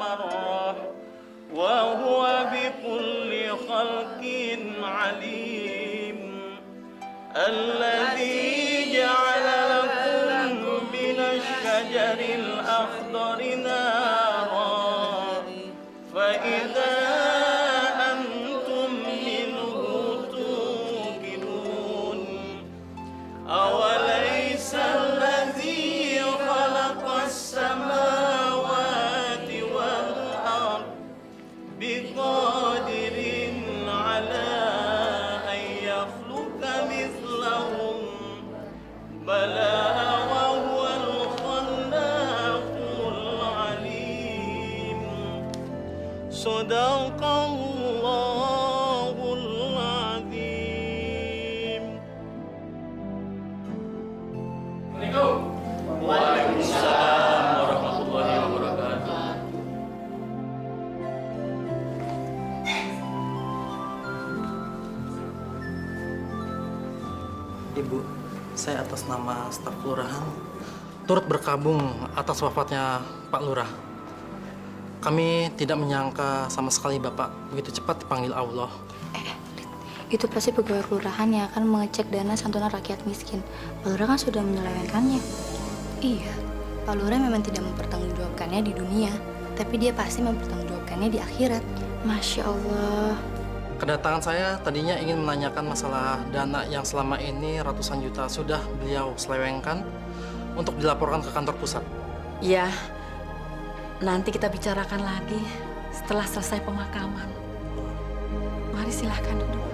مرة وهو بكل خلق عليم الذي جعل لكم من الشجر الأخضر نارا فإذا أنتم منه توقدون أوليس الذي خلق السماوات والأرض بقادر على أن يخلق مثلهم بلى وهو الخلاق العليم صدق الله العظيم. Waalaikumsalam warahmatullahi wabarakatuh. Ibu, saya atas nama staf kelurahan turut berkabung atas wafatnya Pak Lurah. Kami tidak menyangka sama sekali Bapak begitu cepat dipanggil Allah. Itu pasti pegawai kelurahan yang akan mengecek dana santunan rakyat miskin. Pak Lurah kan sudah menyelewengkannya. Iya, Pak Lurah memang tidak mempertanggungjawabkannya di dunia, tapi dia pasti mempertanggungjawabkannya di akhirat. Masya Allah. Kedatangan saya tadinya ingin menanyakan masalah dana yang selama ini ratusan juta sudah beliau selewengkan untuk dilaporkan ke kantor pusat. Ya, nanti kita bicarakan lagi setelah selesai pemakaman. Mari silahkan duduk.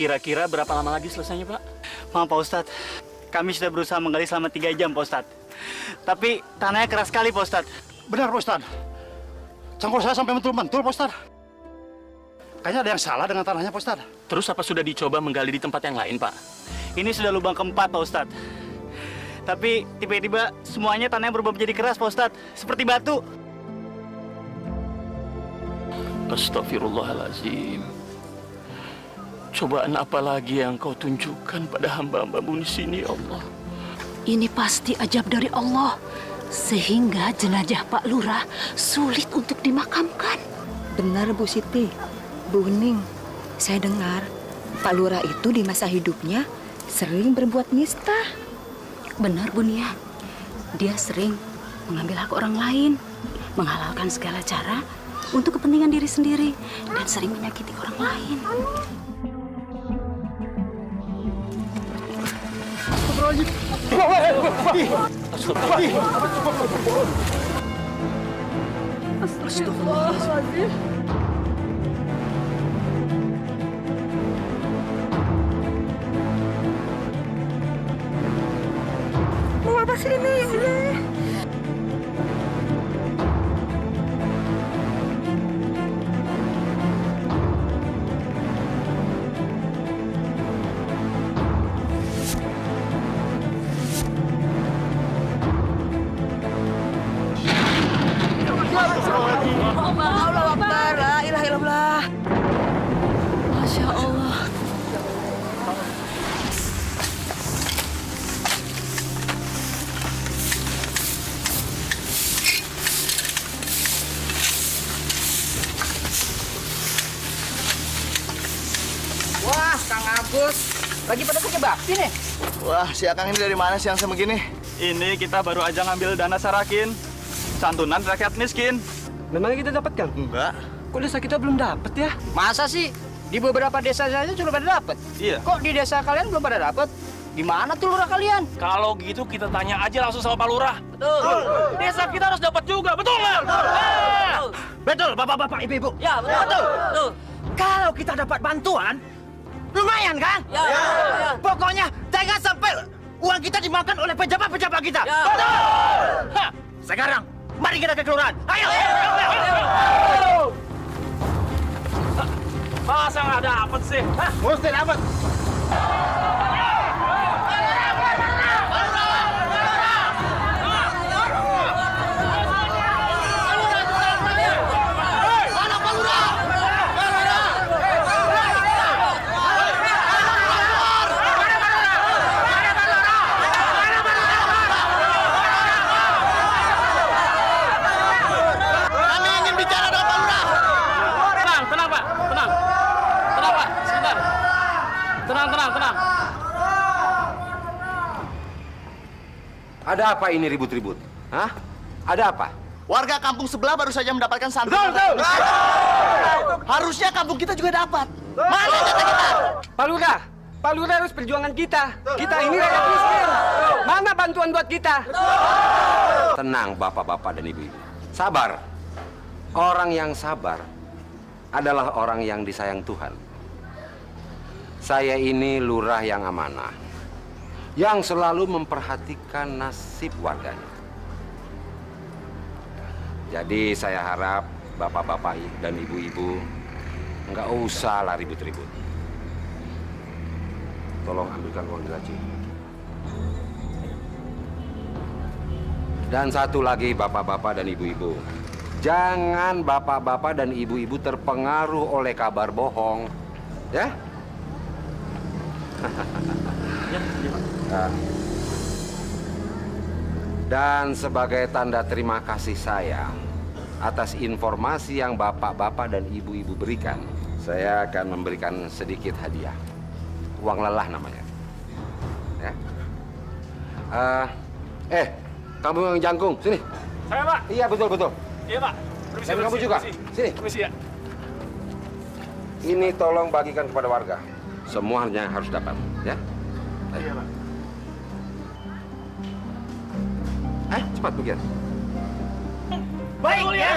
Kira-kira berapa lama lagi selesainya, Pak? Maaf, Pak Ustadz. Kami sudah berusaha menggali selama 3 jam, Pak Ustadz. Tapi tanahnya keras sekali, Pak Ustadz. Benar, Pak Ustadz. Cangkul saya sampai mentul-mentul, Pak Ustadz. Kayaknya ada yang salah dengan tanahnya, Pak Ustadz. Terus apa sudah dicoba menggali di tempat yang lain, Pak? Ini sudah lubang keempat, Pak Ustadz. Tapi tiba-tiba semuanya tanahnya berubah menjadi keras, Pak Ustadz. Seperti batu. Astagfirullahaladzim. Cobaan apa lagi yang kau tunjukkan pada hamba-hamba-Mu di sini, ya Allah? Ini pasti ajab dari Allah, sehingga jenazah Pak Lurah sulit untuk dimakamkan. Benar, Bu Siti. Bu Hening, saya dengar Pak Lurah itu di masa hidupnya sering berbuat nista. Benar, Bu Nia. Dia sering mengambil hak orang lain, menghalalkan segala cara untuk kepentingan diri sendiri, dan sering menyakiti orang lain. Mau apa sih ini? Allah Akbar, la ilaha illallah. Masya Allah. Wah, Kang Agus, lagi pada kerja bakti nih. Wah, si Akang ini dari mana siang sama gini? Ini kita baru aja ngambil dana sarakin. Santunan rakyat miskin. Memang kita dapatkan? Enggak. Kok desa kita belum dapat ya? Masa sih? Di beberapa desa saja sudah pada dapat. Iya. Kok di desa kalian belum pada dapat? Di mana tuh lurah kalian? Kalau gitu kita tanya aja langsung sama Pak Lurah. Betul. Desa kita harus dapat juga, betul nggak? Betul. Betul, bapak-bapak, ibu-ibu. Ya, betul. Betul. Kalau kita dapat bantuan, lumayan kan? Ya. Pokoknya jangan sampai uang kita dimakan oleh pejabat-pejabat kita. Ya. Betul. Hah. Sekarang, mari kita ke kelurahan. Ayo. Masa nggak dapat sih? Hah? Mesti dapat. Tenang. Ada apa ini ribut-ribut? Hah? Ada apa? Warga kampung sebelah baru saja mendapatkan santunan. Harusnya kampung kita juga dapat. Mana jatah kita? Pak Lurah harus perjuangan kita. Kita ini rakyat miskin. Mana bantuan buat kita? Tenang bapak-bapak dan ibu-ibu. Sabar. Orang yang sabar adalah orang yang disayang Tuhan. Saya ini lurah yang amanah, yang selalu memperhatikan nasib warganya. Jadi saya harap bapak-bapak dan ibu-ibu nggak usah lah ribut-ribut. Tolong ambilkan uang gaji. Dan satu lagi bapak-bapak dan ibu-ibu, jangan bapak-bapak dan ibu-ibu terpengaruh oleh kabar bohong, ya? Dan sebagai tanda terima kasih saya atas informasi yang bapak-bapak dan ibu-ibu berikan, saya akan memberikan sedikit hadiah. Uang lelah namanya. Ya. Kamu yang jangkung, sini. Saya, Pak. Iya, betul. Iya, Pak. Dan kamu juga. Sini. Permisi ya. Ini tolong bagikan kepada warga. Semuanya harus dapat, ya. Iya, Pak. Cepat pergi. Baik ya.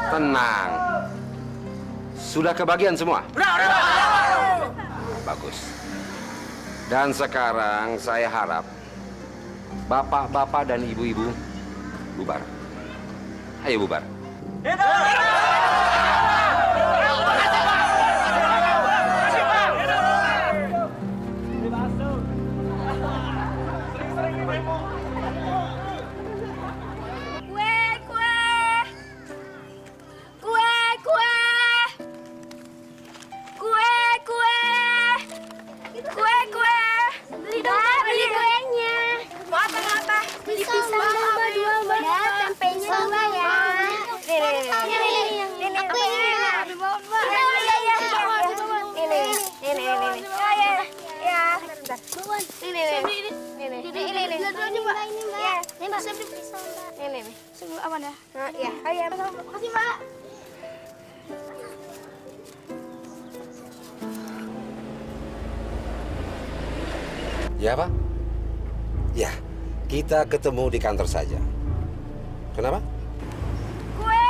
Tenang. Sudah kebagian semua? Bagus. Dan sekarang saya harap bapak-bapak dan ibu-ibu bubar. Ayo bubar. Mbak. Saya beli pisau, Mbak. Nih. Sebelum apa dah? Nah, iya. Oh iya, makasih, Mbak. Ya, Pak? Ya, kita ketemu di kantor saja. Kenapa? Kue.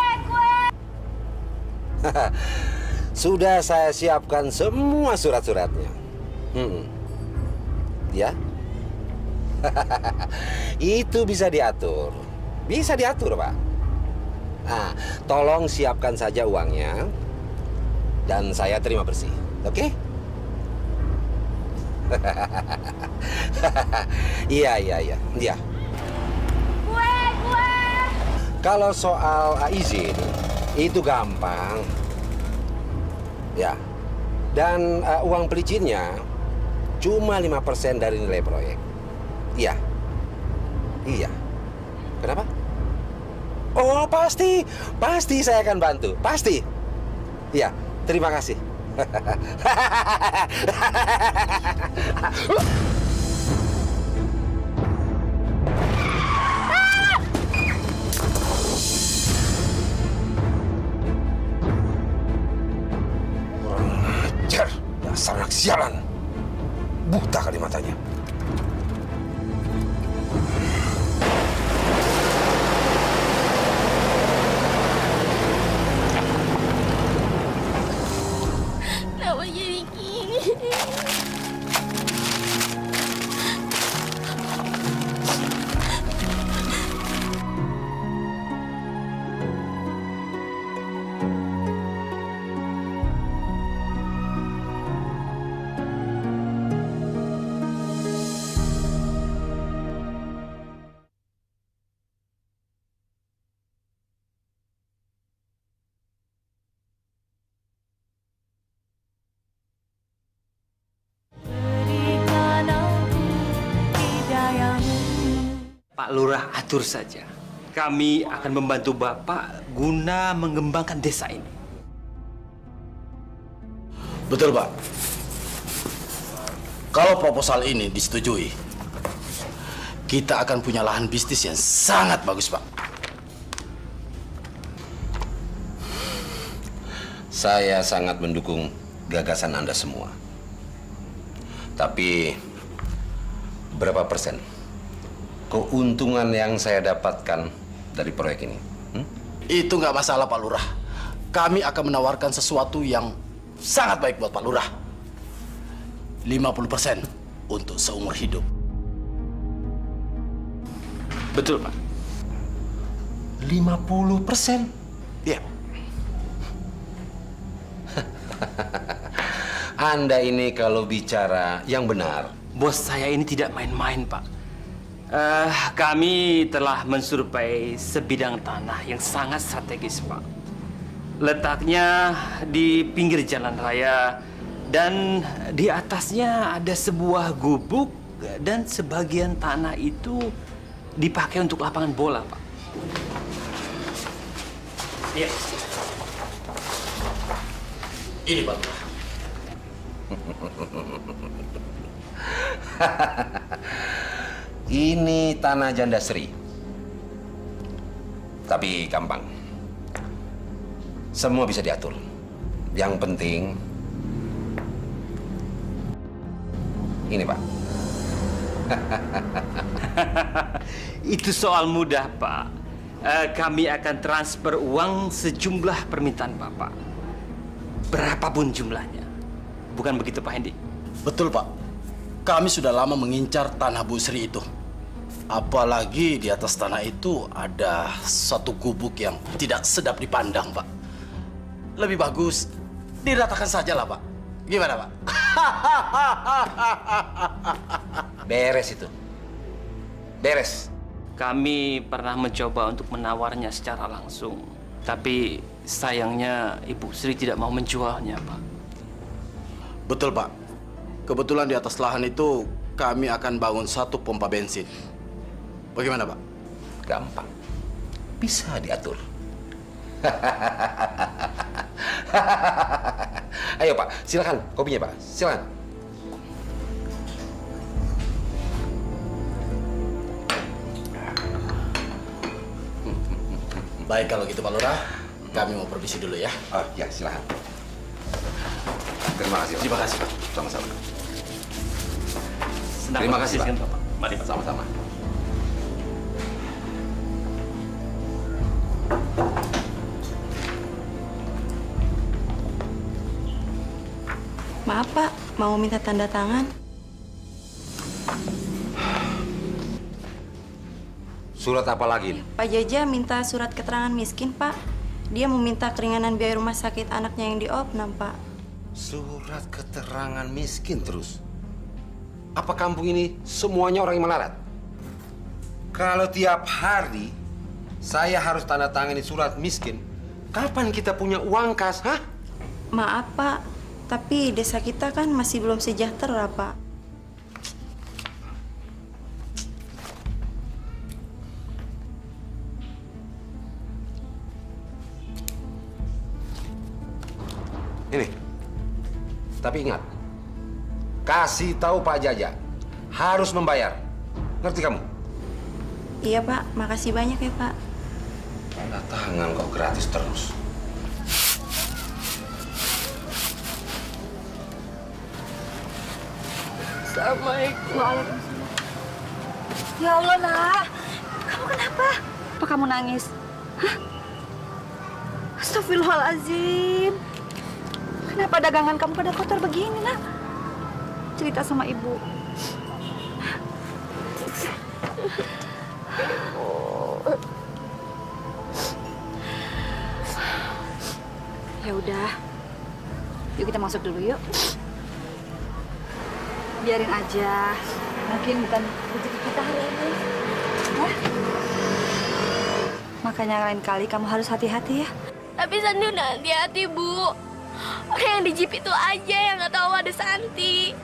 Sudah saya siapkan semua surat-suratnya. Ya? Itu bisa diatur. Bisa diatur, Pak. Nah, tolong siapkan saja uangnya. Dan saya terima bersih. Oke? Iya. Kue. Kalau soal izin, itu gampang. Ya. Dan uang pelicinnya cuma 5% dari nilai proyek. Iya. Kenapa? Oh, pasti saya akan bantu. Pasti. Iya, terima kasih. Kurang ajar, dasar anak sialan. Buta kali matanya. Kenapa jadi gini? Pak Lurah atur saja. Kami akan membantu Bapak guna mengembangkan desa ini. Betul, Pak. Kalau proposal ini disetujui, kita akan punya lahan bisnis yang sangat bagus, Pak. Saya sangat mendukung gagasan Anda semua. Tapi berapa persen keuntungan yang saya dapatkan dari proyek ini? Itu nggak masalah, Pak Lurah. Kami akan menawarkan sesuatu yang sangat baik buat Pak Lurah. 50% untuk seumur hidup. Betul, Pak. 50%? Iya. Anda ini kalau bicara yang benar. Bos saya ini tidak main-main, Pak. Kami telah mensurvei sebidang tanah yang sangat strategis, Pak. Letaknya di pinggir jalan raya dan di atasnya ada sebuah gubuk dan sebagian tanah itu dipakai untuk lapangan bola, Pak. Iya. Ini, Pak. Ini tanah janda Sri. Tapi gampang. Semua bisa diatur. Yang penting ini, Pak. Itu soal mudah, Pak. Kami akan transfer uang sejumlah permintaan Bapak. Berapapun jumlahnya. Bukan begitu, Pak Hendi? Betul, Pak. Kami sudah lama mengincar tanah Bu Sri itu. Apalagi di atas tanah itu ada satu gubuk yang tidak sedap dipandang, Pak. Lebih bagus diratakan saja lah, Pak. Gimana, Pak? Beres itu. Beres. Kami pernah mencoba untuk menawarnya secara langsung. Tapi sayangnya Ibu Sri tidak mau menjualnya, Pak. Betul, Pak. Kebetulan di atas lahan itu kami akan bangun satu pompa bensin. Bagaimana, Pak? Gampang. Bisa diatur. Ayo, Pak. Silakan kopinya, Pak. Silakan. Baik kalau gitu Pak Lurah, kami mau permisi dulu ya. Oh ya, silahkan. Terima kasih, Pak. Terima kasih, Pak. Sama-sama. Senang Terima kasih, Pak. berbincang, Bapak. Mari, Pak. Sama-sama. Maaf Pak, mau minta tanda tangan. Surat apa lagi? Pak Jaja minta surat keterangan miskin, Pak. Dia mau minta keringanan biaya rumah sakit anaknya yang di Opnam, Pak. Surat keterangan miskin terus. Apa kampung ini semuanya orang yang melarat? Kalau tiap hari saya harus tanda tangani surat miskin, kapan kita punya uang kas, hah? Maaf, Pak. Tapi desa kita kan masih belum sejahtera, Pak. Ini. Tapi ingat, kasih tahu Pak Jaja, harus membayar. Ngerti kamu? Iya, Pak. Makasih banyak ya, Pak. Tanda tangan kok gratis terus. Assalamualaikum. Waalaikumsalam. Ya Allah, Nak. Kamu kenapa? Apa kamu nangis? Hah? Astagfirullahaladzim. Kenapa dagangan kamu pada kotor begini, Nak? Cerita sama Ibu. Ya udah. Yuk kita masuk dulu yuk. Biarin aja. Mungkin bukan rezeki kita hari ini. Hah? Makanya lain kali kamu harus hati-hati ya. Tapi Santi udah hati-hati, Bu. Orang yang di jeep itu aja yang nggak tahu ada Santi.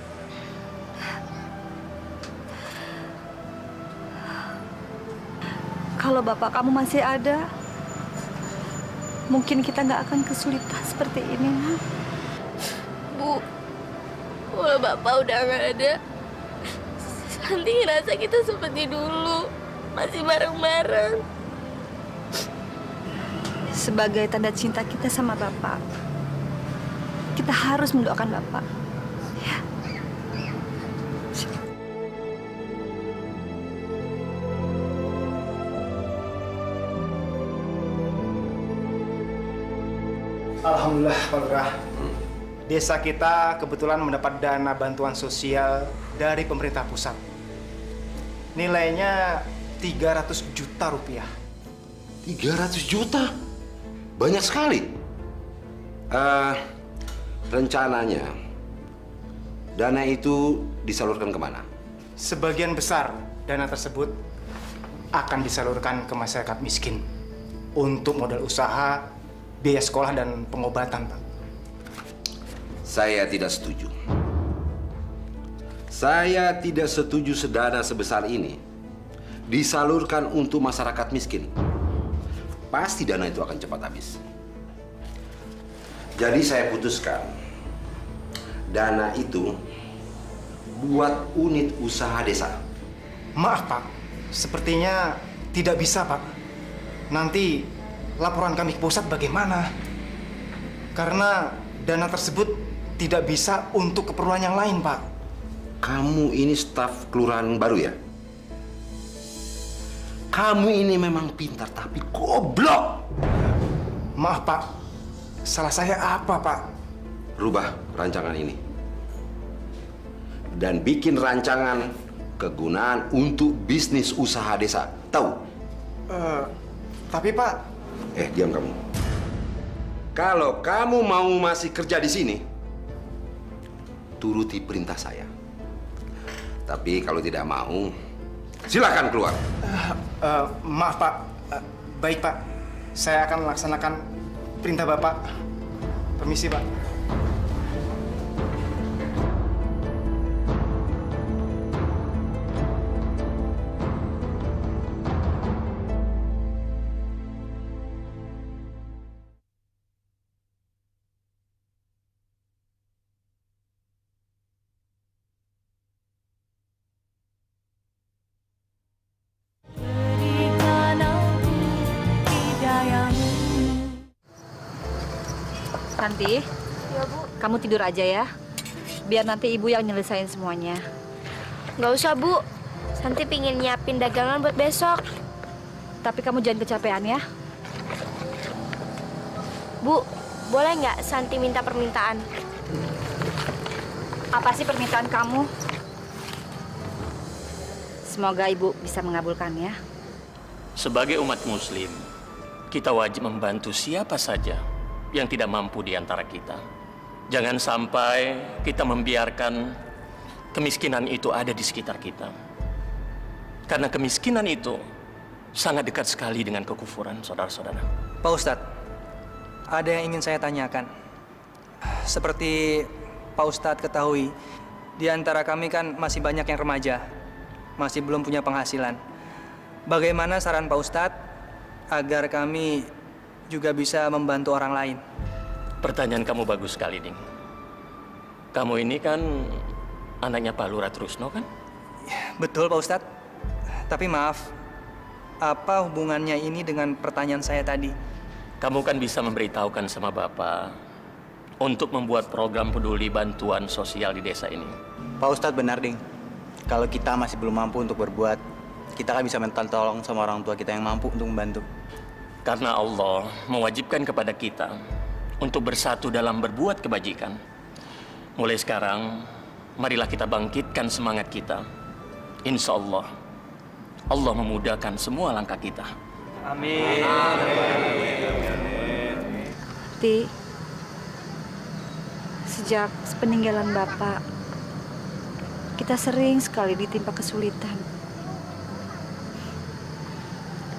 Kalau bapak kamu masih ada, mungkin kita nggak akan kesulitan seperti ini, Nak. Bu, kalau Bapak udah nggak ada, Santi ngerasa kita seperti dulu. Masih bareng-bareng. Sebagai tanda cinta kita sama Bapak, kita harus mendoakan Bapak. Ya. Alhamdulillah, Pak Lurah. Desa kita kebetulan mendapat dana bantuan sosial dari pemerintah pusat. Nilainya 300 juta rupiah. 300 juta? Banyak sekali. Rencananya, dana itu disalurkan kemana? Sebagian besar dana tersebut akan disalurkan ke masyarakat miskin untuk modal usaha, biaya sekolah, dan pengobatan, Pak. Saya tidak setuju. Saya tidak setuju sedana sebesar ini disalurkan untuk masyarakat miskin. Pasti dana itu akan cepat habis. Jadi saya putuskan, dana itu buat unit usaha desa. Maaf, Pak. Sepertinya tidak bisa, Pak. Nanti laporan kami ke pusat bagaimana? Karena dana tersebut tidak bisa untuk keperluan yang lain, Pak. Kamu ini staf kelurahan baru ya? Kamu ini memang pintar tapi goblok. Maaf, Pak. Salah saya apa, Pak? Rubah rancangan ini. Dan bikin rancangan kegunaan untuk bisnis usaha desa. Tahu? Tapi, Pak... Diam kamu. Kalau kamu mau masih kerja di sini, turuti perintah saya. Tapi kalau tidak mau, silakan keluar. Maaf, Pak. Baik, Pak. Saya akan melaksanakan perintah Bapak. Permisi, Pak. Berikan aku hidayah Santi, Ya, Bu. kamu tidur aja ya. Biar nanti ibu yang nyelesain semuanya. Nggak usah, Bu. Santi pingin nyiapin dagangan buat besok. Tapi kamu jangan kecapean ya. Bu, boleh nggak Santi minta permintaan? Apa sih permintaan kamu? Semoga ibu bisa mengabulkannya. Sebagai umat muslim, kita wajib membantu siapa saja yang tidak mampu di antara kita. Jangan sampai kita membiarkan kemiskinan itu ada di sekitar kita. Karena kemiskinan itu sangat dekat sekali dengan kekufuran, saudara-saudara. Pak Ustadz, ada yang ingin saya tanyakan. Seperti Pak Ustadz ketahui, di antara kami kan masih banyak yang remaja, masih belum punya penghasilan. Bagaimana saran Pak Ustadz agar kami juga bisa membantu orang lain? Pertanyaan kamu bagus sekali, Ding. Kamu ini kan anaknya Pak Lurah Trusno, kan? Betul, Pak Ustadz. Tapi maaf, apa hubungannya ini dengan pertanyaan saya tadi? Kamu kan bisa memberitahukan sama Bapak untuk membuat program peduli bantuan sosial di desa ini. Pak Ustadz benar, Ding. Kalau kita masih belum mampu untuk berbuat, kita kan bisa minta tolong sama orang tua kita yang mampu untuk membantu. Karena Allah mewajibkan kepada kita untuk bersatu dalam berbuat kebajikan. Mulai sekarang, marilah kita bangkitkan semangat kita. Insya Allah, Allah memudahkan semua langkah kita. Amin. Ti, sejak peninggalan Bapak, kita sering sekali ditimpa kesulitan.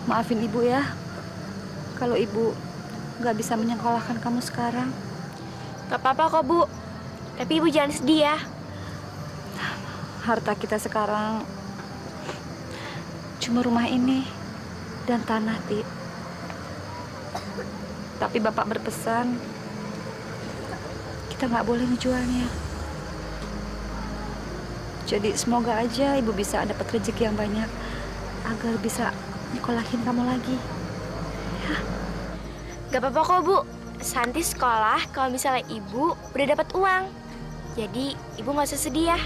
Maafin Ibu ya, kalau Ibu nggak bisa menyekolahkan kamu sekarang. Gak apa-apa kok, Bu. Tapi Ibu jangan sedih ya. Harta kita sekarang cuma rumah ini dan tanah, Ti. Tapi Bapak berpesan, kita nggak boleh ngejualnya. Jadi semoga aja Ibu bisa dapat rezeki yang banyak agar bisa nyekolahin kamu lagi. Ya. Gak apa-apa kok, Bu. Santi sekolah kalau misalnya Ibu udah dapat uang. Jadi Ibu nggak usah sedih ya.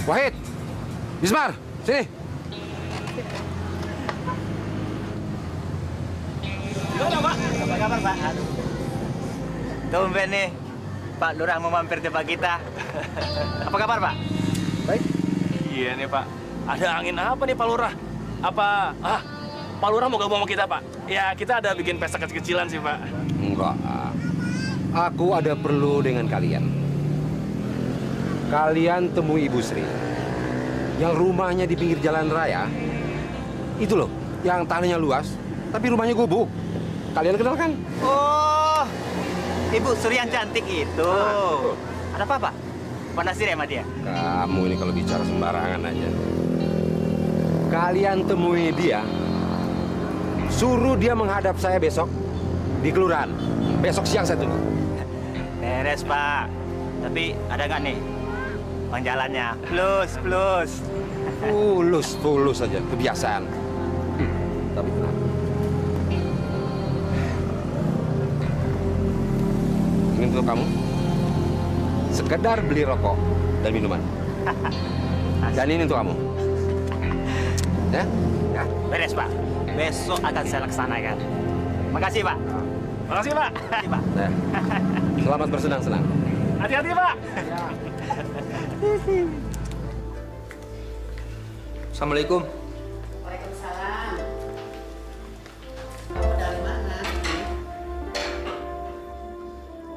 Wahid, Bismar, sini. Gimana, Pak? Apa kabar, Pak? Tumben nih, Pak Lurah mau mampir tempat kita. Apa kabar, Pak? Baik. Iya nih, Pak. Ada angin apa nih, Pak Lurah? Pak Lurah mau gabung sama kita, Pak? Ya, kita ada bikin pesta kecil-kecilan sih, Pak. Enggak. Aku ada perlu dengan kalian. Kalian temui Ibu Sri yang rumahnya di pinggir jalan raya. Itu loh, yang tanahnya luas, tapi rumahnya gubuk. Kalian kenal kan? Oh, Ibu Sri yang cantik itu. Ada apa, Pak? Mana sih sama dia? Kamu ini kalau bicara sembarangan aja. Kalian temui dia, suruh dia menghadap saya besok di kelurahan. Besok siang saya tunggu. Beres, Pak. Tapi ada nggak nih uang jalannya? Plus. Fulus saja, kebiasaan. Tapi tenang. Ini untuk kamu. Sekedar beli rokok dan minuman. Dan ini untuk kamu. Ya? Beres, Pak. Besok akan saya laksanakan. Makasih, Pak. Makasih, Pak. Makasih, Pak. Nah, selamat bersenang-senang. Hati-hati, Pak. Assalamualaikum. Waalaikumsalam. Kamu dari mana?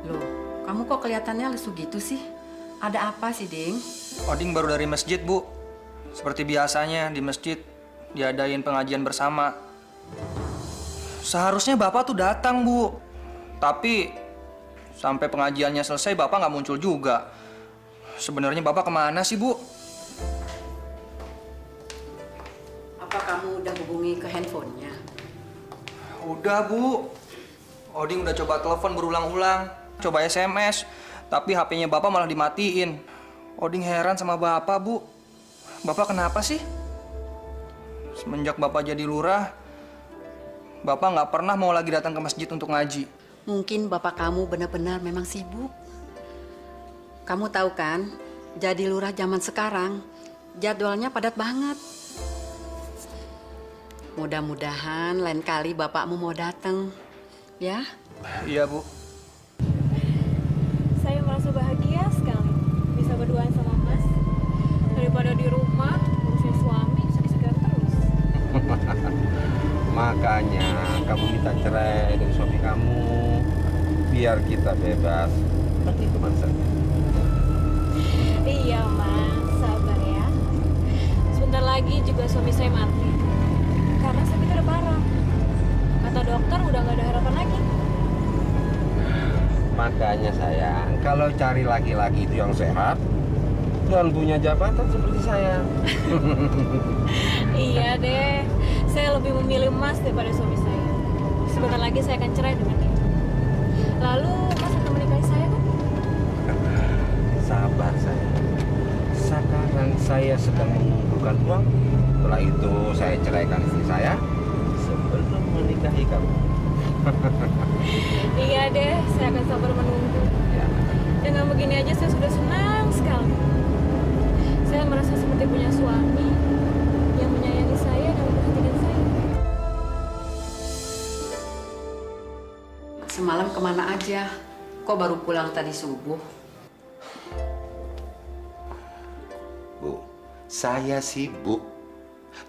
Loh, kamu kok kelihatannya lesu gitu sih? Ada apa sih, Ding? Oding baru dari masjid, Bu. Seperti biasanya di masjid diadain pengajian bersama. Seharusnya Bapak tuh datang, Bu. Tapi sampai pengajiannya selesai Bapak nggak muncul juga. Sebenarnya Bapak kemana sih, Bu? Apa kamu udah hubungi ke handphonenya? Udah, Bu. Oding udah coba telepon berulang-ulang, coba SMS, tapi HP-nya Bapak malah dimatiin. Oding heran sama Bapak, Bu. Bapak kenapa sih? Semenjak Bapak jadi lurah, Bapak nggak pernah mau lagi datang ke masjid untuk ngaji. Mungkin bapak kamu benar-benar memang sibuk. Kamu tahu kan, jadi lurah zaman sekarang, jadwalnya padat banget. Mudah-mudahan lain kali bapakmu mau datang, ya? Iya, Bu. Saya merasa bahagia sekali bisa berduaan sama Mas. Daripada di rumah, ngurusin suami, sakit-sakitan terus. Makanya kamu minta cerai dari suami kamu biar kita bebas seperti teman saja. Iya Mas, sabar ya. Sebentar lagi juga suami saya mati. Karena sakitnya udah parah. Kata dokter udah nggak ada harapan lagi. Makanya sayang, kalau cari laki-laki itu yang sehat dan punya jabatan seperti saya. Iya deh, saya lebih memilih Mas daripada suami saya. Sebentar lagi saya akan cerai dengan dia. Lalu Mas akan menikahi saya kan? Sabar sayang. Sekarang saya sedang mengumpulkan uang. Setelah itu saya ceraikan istri saya sebelum menikahi kamu. Iya deh, saya akan sabar menunggu. Ya. Dengan begini aja saya sudah senang sekali. Saya merasa seperti punya suami yang menyayangi saya dan memperhatikan saya. Semalam kemana aja? Kok baru pulang tadi subuh? Bu, saya sibuk.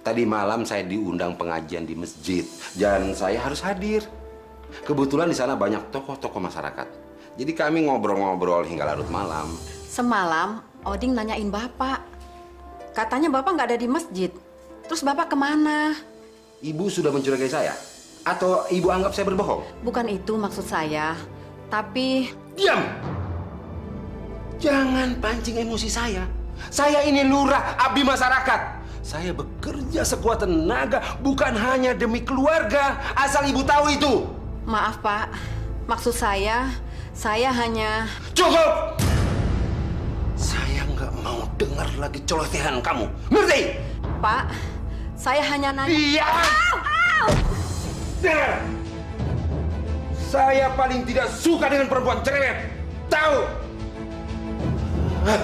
Tadi malam saya diundang pengajian di masjid dan saya harus hadir. Kebetulan di sana banyak tokoh-tokoh masyarakat. Jadi kami ngobrol-ngobrol hingga larut malam. Semalam Oding nanyain bapak. Katanya bapak nggak ada di masjid. Terus bapak kemana? Ibu sudah mencurigai saya? Atau ibu anggap saya berbohong? Bukan itu maksud saya. Tapi... Diam! Jangan pancing emosi saya. Saya ini lurah, abdi masyarakat. Saya bekerja sekuat tenaga bukan hanya demi keluarga. Asal ibu tahu itu. Maaf Pak, maksud saya hanya... Cukup! Saya nggak mau dengar lagi celotehan kamu. Ngerti? Pak, saya hanya nanya... Iya! Dengar! Saya paling tidak suka dengan perempuan cerewet. Tahu? Hah?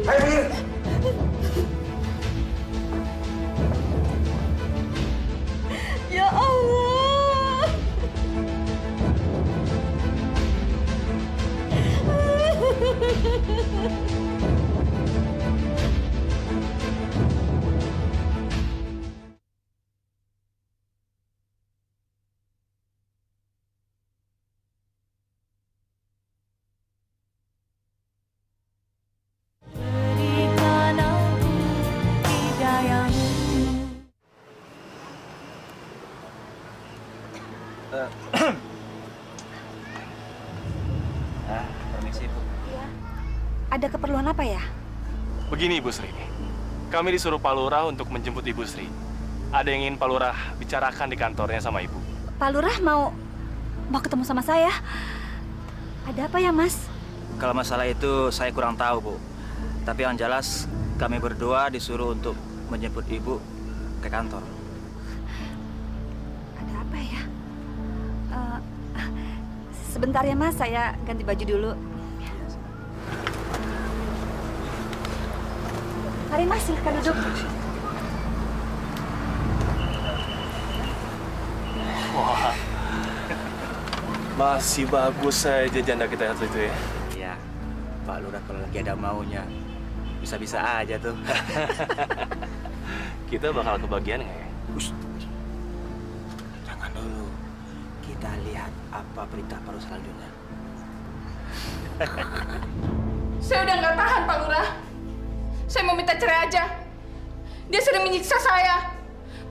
Ayo pergi! Ya Allah! Permisi, Bu. Ada keperluan apa ya? Begini, Ibu Sri. Kami disuruh Pak Lurah untuk menjemput Ibu Sri. Ada yang ingin Pak Lurah bicarakan di kantornya sama Ibu. Pak Lurah mau ketemu sama saya. Ada apa ya, Mas? Kalau masalah itu saya kurang tahu, Bu. Tapi yang jelas kami berdua disuruh untuk menjemput Ibu ke kantor. Ada apa ya? Sebentar ya, Mas. Saya ganti baju dulu. Mari, Mas. Silahkan duduk. Wah, masih bagus saja janda kita itu ya. Iya, Pak Lurah kalau lagi ada maunya, bisa-bisa aja tuh. Kita bakal kebagian nggak ya? Jangan dulu. Kita lihat apa berita baru selanjutnya. Saya udah nggak tahan, Pak Lurah. Saya mau minta cerai aja. Dia sering menyiksa saya.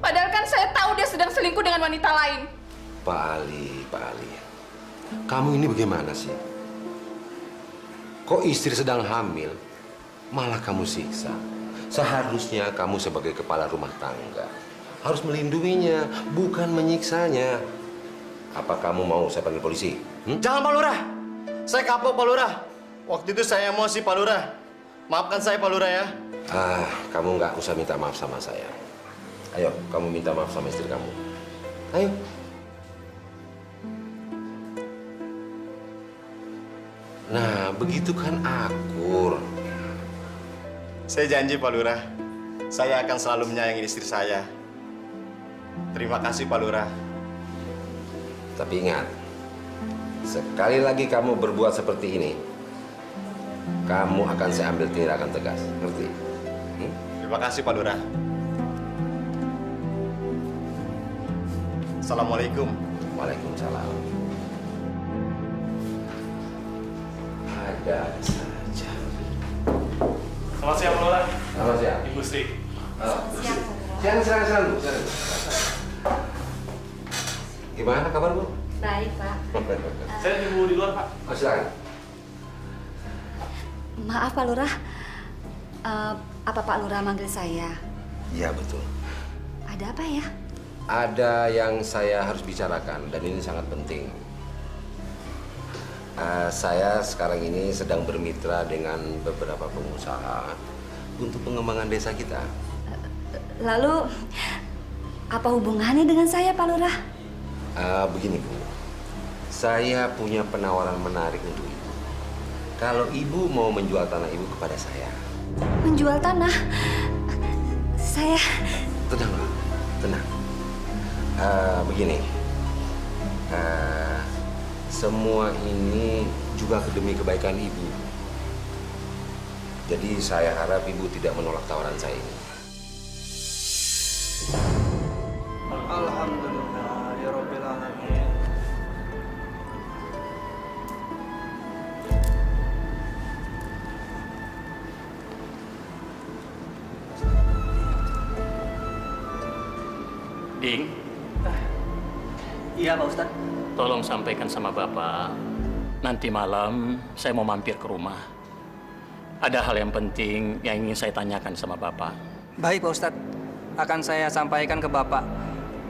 Padahal kan saya tahu dia sedang selingkuh dengan wanita lain. Pak Ali. Kamu ini bagaimana sih? Kok istri sedang hamil, malah kamu siksa. Seharusnya kamu sebagai kepala rumah tangga harus melindunginya, bukan menyiksanya. Apa kamu mau saya panggil polisi? Jangan Pak Lurah. Saya kapok Pak Lurah. Waktu itu saya emosi Pak Lurah. Maafkan saya Pak Lurah ya. Kamu nggak usah minta maaf sama saya. Ayo, kamu minta maaf sama istri kamu. Ayo. Nah, begitu kan akur. Saya janji Pak Lurah, saya akan selalu menyayangi istri saya. Terima kasih Pak Lurah. Tapi ingat, sekali lagi kamu berbuat seperti ini, kamu akan saya ambil tindakan tegas. Ngerti? Terima kasih Pak Lurah. Assalamualaikum. Waalaikumsalam. Ada saja. Selamat siang, Pak Lurah. Selamat siang. Ibu Sri. Silakan, Bu. Gimana kabar, Bu? Baik, Pak. Saya tunggu di luar, Pak. Silakan. Maaf, Pak Lurah. Apa Pak Lurah manggil saya? Iya, betul. Ada apa ya? Ada yang saya harus bicarakan dan ini sangat penting. Saya sekarang ini sedang bermitra dengan beberapa pengusaha untuk pengembangan desa kita. Lalu, apa hubungannya dengan saya, Pak Lurah? Begini, Bu. Saya punya penawaran menarik untuk Ibu. Kalau Ibu mau menjual tanah Ibu kepada saya. Menjual tanah? Saya... Tenang, Bu. Tenang. Begini. Semua ini juga demi kebaikan Ibu. Jadi saya harap Ibu tidak menolak tawaran saya ini. Alhamdulillah ya Rabbil Alamin. Ding. Iya Pak Ustadz. Tolong sampaikan sama Bapak, nanti malam saya mau mampir ke rumah. Ada hal yang penting yang ingin saya tanyakan sama Bapak. Baik Pak Ustadz, akan saya sampaikan ke Bapak.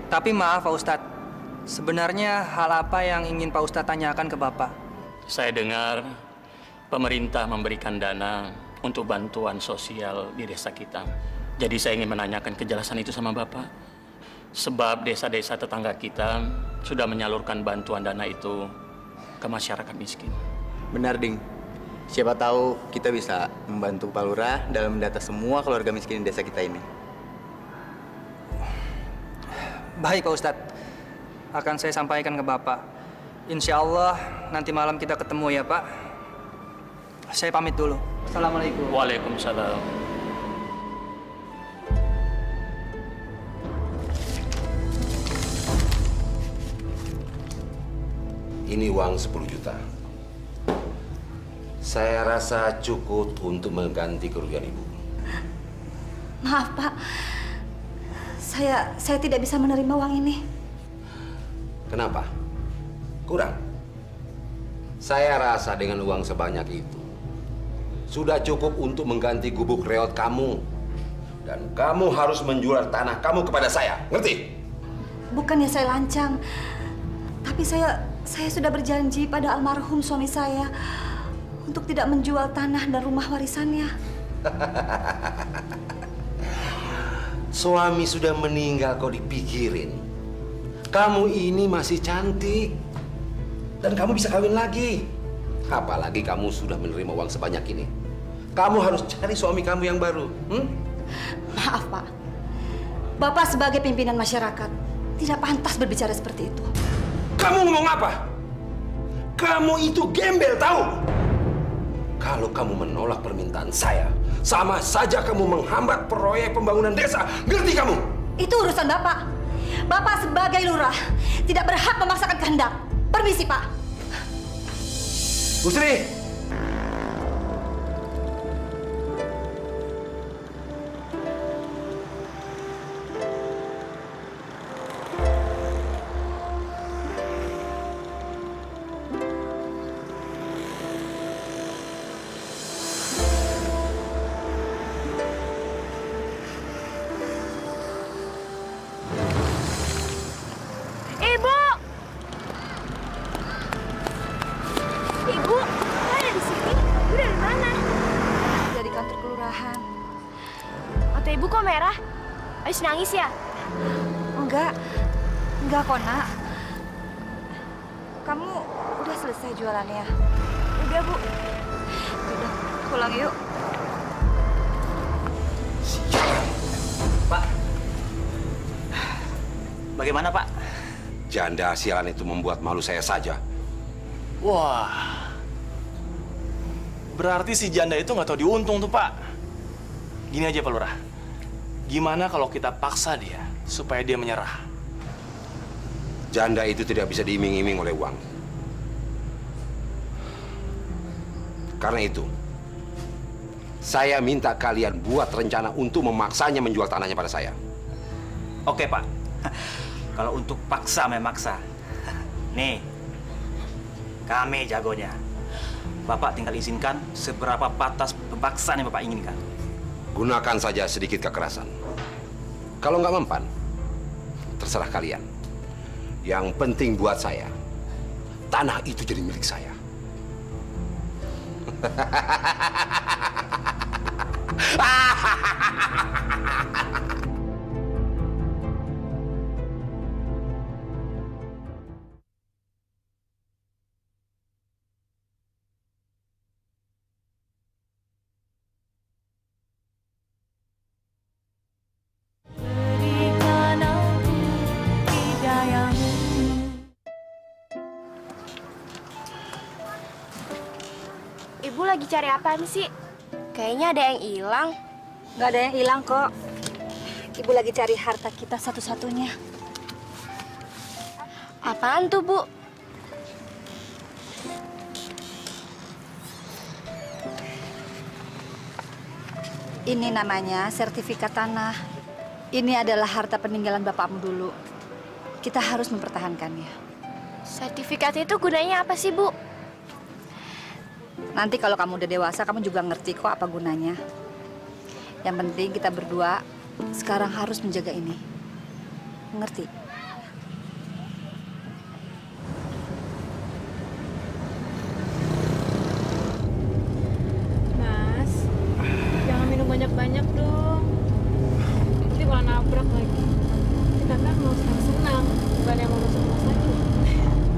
Tapi maaf Pak Ustadz, sebenarnya hal apa yang ingin Pak Ustadz tanyakan ke Bapak? Saya dengar pemerintah memberikan dana untuk bantuan sosial di desa kita. Jadi saya ingin menanyakan kejelasan itu sama Bapak. Sebab desa-desa tetangga kita sudah menyalurkan bantuan dana itu ke masyarakat miskin. Benar, Ding. Siapa tahu kita bisa membantu Pak Lurah dalam mendata semua keluarga miskin di desa kita ini. Baik Pak Ustadz, akan saya sampaikan ke Bapak. Insya Allah nanti malam kita ketemu ya Pak. Saya pamit dulu. Assalamualaikum. Waalaikumsalam. Ini uang 10 juta. Saya rasa cukup untuk mengganti kerugian Ibu. Maaf Pak, saya tidak bisa menerima uang ini. Kenapa? Kurang? Saya rasa dengan uang sebanyak itu sudah cukup untuk mengganti gubuk reot kamu. Dan kamu harus menjual tanah kamu kepada saya. Ngerti? Bukannya saya lancang, tapi saya sudah berjanji pada almarhum suami saya untuk tidak menjual tanah dan rumah warisannya. Suami sudah meninggal kok dipikirin. Kamu ini masih cantik. Dan kamu bisa kawin lagi. Apalagi kamu sudah menerima uang sebanyak ini. Kamu harus cari suami kamu yang baru. Maaf Pak, Bapak sebagai pimpinan masyarakat tidak pantas berbicara seperti itu. Kamu ngomong apa? Kamu itu gembel, tahu? Kalau kamu menolak permintaan saya, sama saja kamu menghambat proyek pembangunan desa. Ngerti kamu? Itu urusan Bapak. Bapak sebagai lurah tidak berhak memaksakan kehendak. Permisi, Pak. Bu Sri. Mata ibu kok merah? Habis nangis ya? Enggak kok, Nak. Kamu udah selesai jualannya? Udah, Bu. Udah, pulang yuk. Pak, bagaimana Pak? Janda sialan itu membuat malu saya saja. Wah, berarti si janda itu nggak tahu diuntung tuh Pak. Gini aja Pak Lurah, gimana kalau kita paksa dia supaya dia menyerah? Janda itu tidak bisa diiming-iming oleh uang. Karena itu, saya minta kalian buat rencana untuk memaksanya menjual tanahnya pada saya. Oke Pak, kalau untuk paksa memaksa, nih, kami jagonya. Bapak tinggal izinkan seberapa batas pemaksaan yang Bapak inginkan. Gunakan saja sedikit kekerasan. Kalau nggak mempan, terserah kalian. Yang penting buat saya, tanah itu jadi milik saya. Ibu lagi cari apaan sih? Kayaknya ada yang hilang. Nggak ada yang hilang kok. Ibu lagi cari harta kita satu-satunya. Apaan tuh, Bu? Ini namanya sertifikat tanah. Ini adalah harta peninggalan bapakmu dulu. Kita harus mempertahankannya. Sertifikat itu gunanya apa sih, Bu? Nanti kalau kamu udah dewasa, kamu juga ngerti kok apa gunanya. Yang penting kita berdua sekarang harus menjaga ini. Ngerti? Mas, jangan minum banyak-banyak dong. Nanti malah nabrak lagi. Kita kan mau senang-senang, bukan yang mau masuk rumah sakit.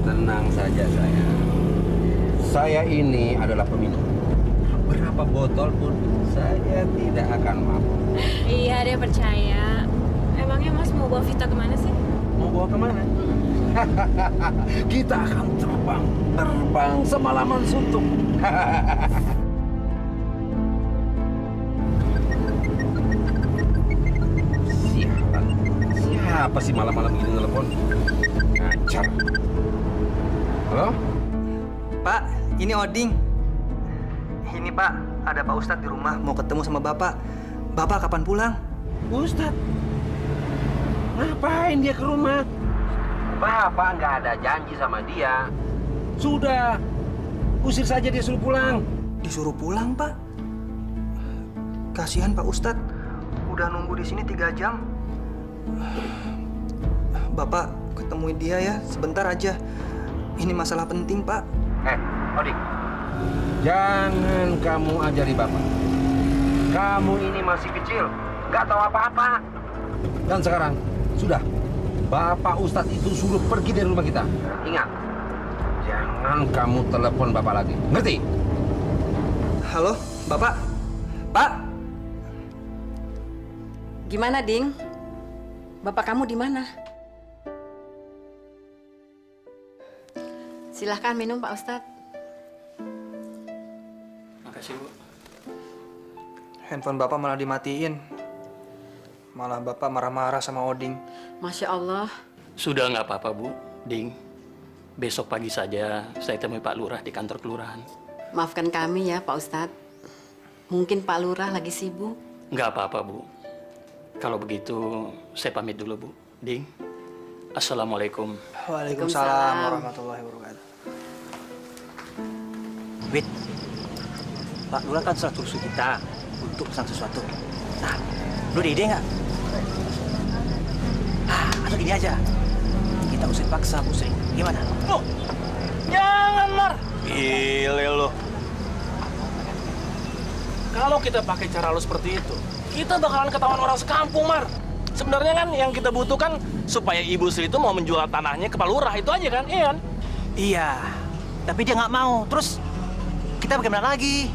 Tenang saja sayang. Saya ini adalah peminum. Berapa botol pun saya tidak akan mabuk. Iya, dia percaya. Emangnya Mas mau bawa Vita kemana sih? Mau bawa kemana? Kita akan terbang semalaman suntuk. Siapa sih malam-malam gini telepon? Ngacar. Halo? Pak, ini Oding. Ini Pak, ada Pak Ustadz di rumah mau ketemu sama Bapak. Bapak kapan pulang? Ustadz? Ngapain dia ke rumah? Bapak nggak ada janji sama dia. Sudah, usir saja dia suruh pulang. Disuruh pulang, Pak? Kasihan Pak Ustadz, udah nunggu di sini 3 jam. Bapak ketemuin dia ya, sebentar aja. Ini masalah penting, Pak. Odik, jangan kamu ajari Bapak. Kamu ini masih kecil, nggak tahu apa-apa. Dan sekarang, sudah. Bapak Ustadz itu suruh pergi dari rumah kita. Ingat, jangan kamu telepon Bapak lagi. Ngerti? Halo, Bapak? Pak? Gimana, Ding? Bapak kamu di mana? Silahkan minum, Pak Ustadz. Makasih, Bu. Handphone Bapak malah dimatiin. Malah Bapak marah-marah sama Oding. Masya Allah. Sudah nggak apa-apa, Bu. Ding, besok pagi saja saya temui Pak Lurah di kantor kelurahan. Maafkan kami ya, Pak Ustadz. Mungkin Pak Lurah lagi sibuk. Nggak apa-apa, Bu. Kalau begitu, saya pamit dulu, Bu. Ding, Assalamualaikum. Waalaikumsalam warahmatullahi wabarakatuh. Wit, Pak Lurah kan sudah suruh kita untuk pesan sesuatu. Nah, lu ada ide nggak? Atau gini aja, kita usir paksa Bu Sri. Gimana? Loh, jangan, Mar. Gile lo. Kalau kita pakai cara lo seperti itu, kita bakalan ketahuan orang sekampung, Mar. Sebenarnya kan yang kita butuhkan supaya Ibu Sri itu mau menjual tanahnya ke Pak Lurah, itu aja kan? Iya kan? Iya, tapi dia nggak mau. Terus kita bagaimana lagi?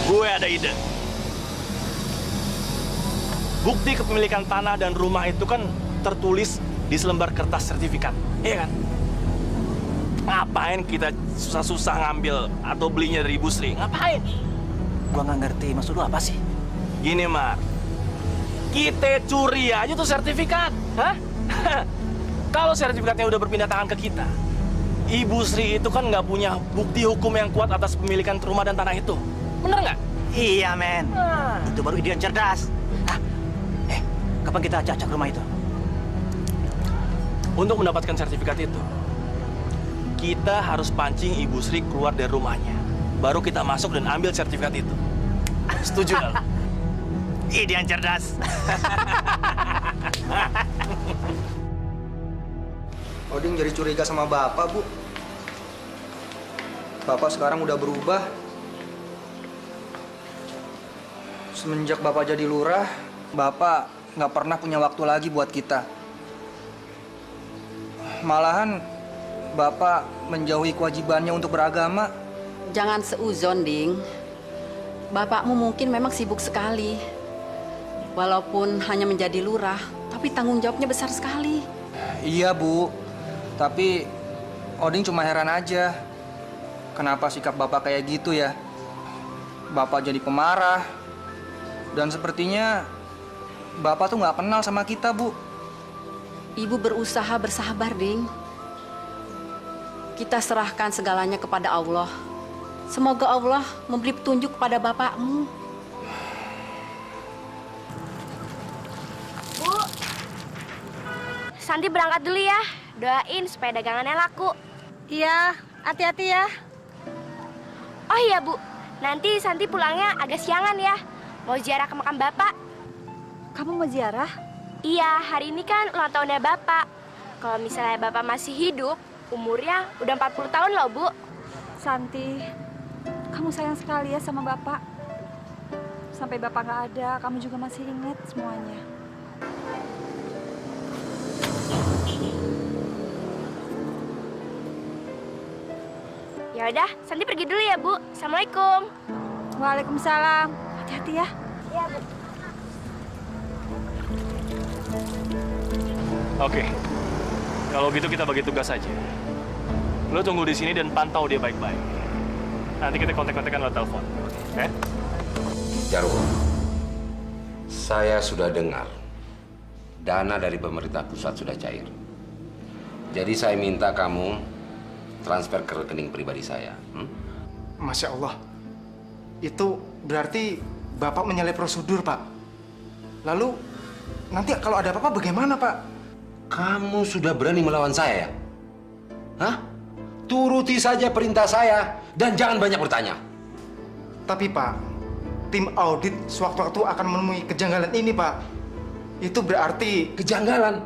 Gue ada ide. Bukti kepemilikan tanah dan rumah itu kan tertulis di selembar kertas sertifikat, iya kan? Ngapain kita susah-susah ngambil atau belinya dari Ibu Sri? Ngapain? Gua nggak ngerti, maksud lu apa sih? Gini, Mar. Kita curi aja tuh sertifikat. Hah? Kalau sertifikatnya udah berpindah tangan ke kita, Ibu Sri itu kan nggak punya bukti hukum yang kuat atas pemilikan rumah dan tanah itu. Bener nggak? Iya, men. Itu baru ide yang cerdas. Kapan kita acak-acak rumah itu? Untuk mendapatkan sertifikat itu, kita harus pancing Ibu Sri keluar dari rumahnya. Baru kita masuk dan ambil sertifikat itu. Setuju nggak? Ide yang cerdas. Oding jadi curiga sama Bapak, Bu. Bapak sekarang udah berubah. Semenjak Bapak jadi lurah, Bapak nggak pernah punya waktu lagi buat kita. Malahan Bapak menjauhi kewajibannya untuk beragama. Jangan seuzon, Ding. Bapakmu mungkin memang sibuk sekali. Walaupun hanya menjadi lurah, tapi tanggung jawabnya besar sekali. Iya, Bu. Tapi Oding cuma heran aja. Kenapa sikap Bapak kayak gitu ya? Bapak jadi pemarah. Dan sepertinya Bapak tuh nggak kenal sama kita, Bu. Ibu berusaha bersabar, Ding. Kita serahkan segalanya kepada Allah. Semoga Allah memberi petunjuk kepada bapakmu. Bu, Santi berangkat dulu ya. Doain supaya dagangannya laku. Iya, hati-hati ya. Oh iya, Bu. Nanti Santi pulangnya agak siangan ya. Mau ziarah ke makam Bapak. Kamu mau ziarah? Iya, hari ini kan ulang tahunnya Bapak. Kalau misalnya Bapak masih hidup, umurnya udah 40 tahun loh, Bu. Santi, kamu sayang sekali ya sama Bapak. Sampai Bapak nggak ada, kamu juga masih ingat semuanya. Ya udah, Santi pergi dulu ya, Bu. Assalamualaikum. Waalaikumsalam. Hati-hati ya. Iya, Bu. Oke. Kalau gitu kita bagi tugas aja. Lo tunggu di sini dan pantau dia baik-baik. Nanti kita kontak-kontakan lewat telepon. Oke? Jarwo, saya sudah dengar dana dari pemerintah pusat sudah cair. Jadi saya minta kamu transfer ke rekening pribadi saya. Masya Allah. Itu berarti Bapak menyalahi prosedur, Pak. Lalu, nanti kalau ada apa-apa bagaimana, Pak? Kamu sudah berani melawan saya ya? Hah? Turuti saja perintah saya dan jangan banyak bertanya. Tapi, Pak, tim audit sewaktu-waktu akan menemui kejanggalan ini, Pak. Itu berarti... Kejanggalan?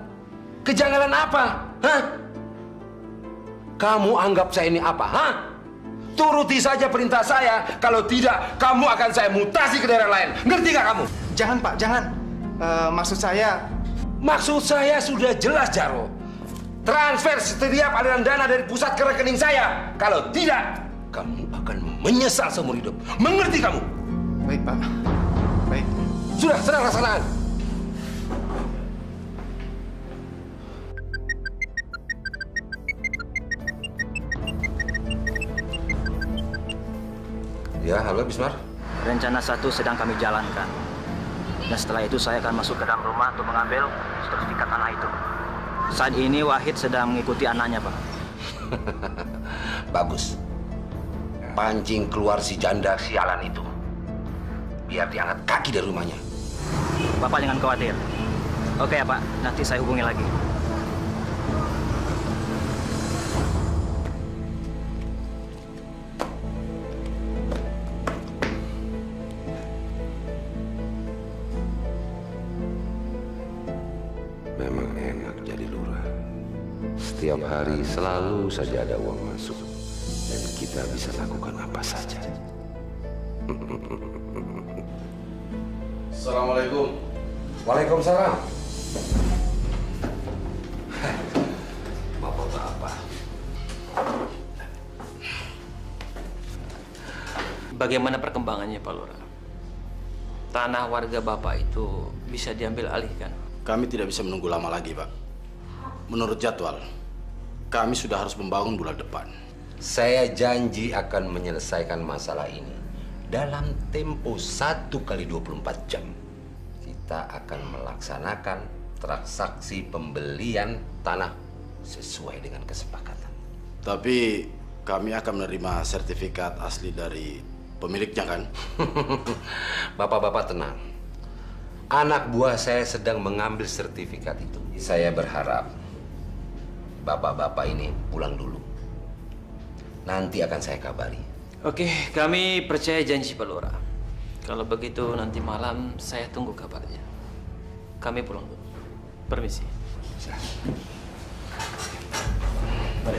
Kejanggalan apa? Hah? Kamu anggap saya ini apa? Hah? Turuti saja perintah saya. Kalau tidak, kamu akan saya mutasi ke daerah lain. Ngerti nggak kamu? Jangan, Pak, jangan. Maksud saya... Maksud saya sudah jelas, Jarwo. Transfer setiap aliran dana dari pusat ke rekening saya. Kalau tidak, kamu akan menyesal seumur hidup. Mengerti kamu? Baik, Pak. Baik. Sudah, senang laksanakan. Ya, halo Bismar. Rencana 1 sedang kami jalankan. Dan setelah itu saya akan masuk ke dalam rumah untuk mengambil sertifikat tanah itu. Saat ini Wahid sedang mengikuti anaknya, Pak. Bagus. Pancing keluar si janda sialan itu. Biar diangkat kaki dari rumahnya. Bapak jangan khawatir. Oke ya, Pak. Nanti saya hubungi lagi. Memang enak jadi lurah. Setiap hari selalu saja ada uang masuk. Dan kita bisa lakukan apa saja. Assalamualaikum. Waalaikumsalam. Bapak-bapak. Bagaimana perkembangannya, Pak Lurah? Tanah warga Bapak itu bisa diambil alihkan? Kami tidak bisa menunggu lama lagi, Pak. Menurut jadwal, kami sudah harus membangun bulan depan. Saya janji akan menyelesaikan masalah ini dalam tempo 1 kali 24 jam. Kita akan melaksanakan transaksi pembelian tanah sesuai dengan kesepakatan. Tapi kami akan menerima sertifikat asli dari pemiliknya, kan? Bapak-bapak tenang. Anak buah saya sedang mengambil sertifikat itu. Saya berharap bapak-bapak ini pulang dulu. Nanti akan saya kabari. Oke, kami percaya janji Pak Lurah. Kalau begitu nanti malam saya tunggu kabarnya. Kami pulang dulu. Permisi. Mari.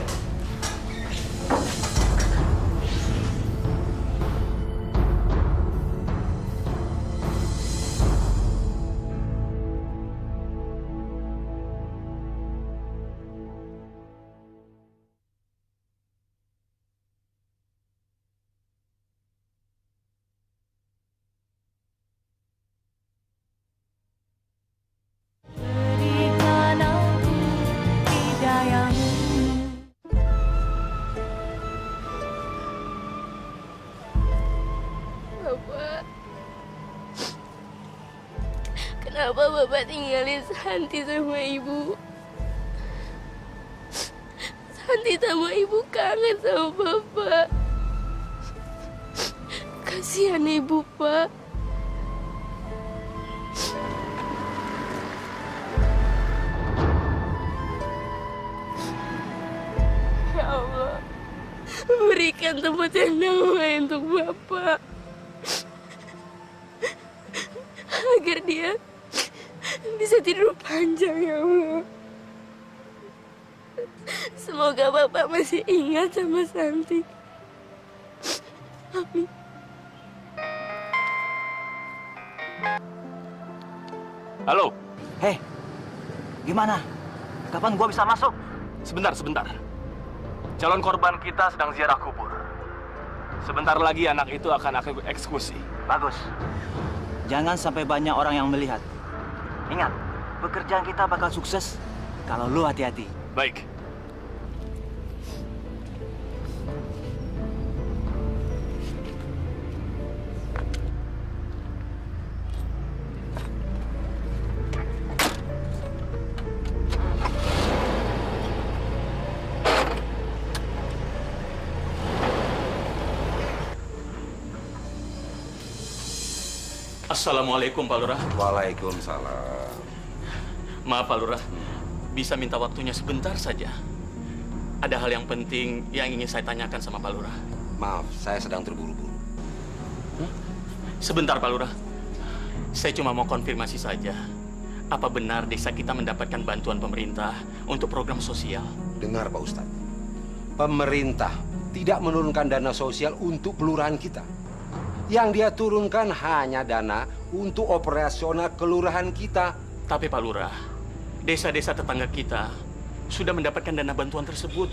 Bapak, kenapa Bapak tinggalin Santi sama Ibu? Santi sama Ibu kangen sama Bapak. Kasihan Ibu, Pak. Ya Allah, berikan tempat yang damai untuk Bapak, agar dia bisa tidur panjang, ya Allah. Semoga Bapak masih ingat sama Santi. Amin. Halo. Hei, gimana? Kapan gua bisa masuk? Sebentar. Calon korban kita sedang ziarah kubur. Sebentar lagi anak itu akan aku eksekusi. Bagus. Jangan sampai banyak orang yang melihat. Ingat, pekerjaan kita bakal sukses kalau lu hati-hati. Baik. Assalamualaikum, Pak Lurah. Waalaikumsalam. Maaf, Pak Lurah. Bisa minta waktunya sebentar saja. Ada hal yang penting yang ingin saya tanyakan sama Pak Lurah. Maaf, saya sedang terburu-buru. Sebentar, Pak Lurah. Saya cuma mau konfirmasi saja. Apa benar desa kita mendapatkan bantuan pemerintah untuk program sosial? Dengar, Pak Ustadz. Pemerintah tidak menurunkan dana sosial untuk kelurahan kita. Yang dia turunkan hanya dana untuk operasional kelurahan kita. Tapi Pak Lurah, desa-desa tetangga kita sudah mendapatkan dana bantuan tersebut.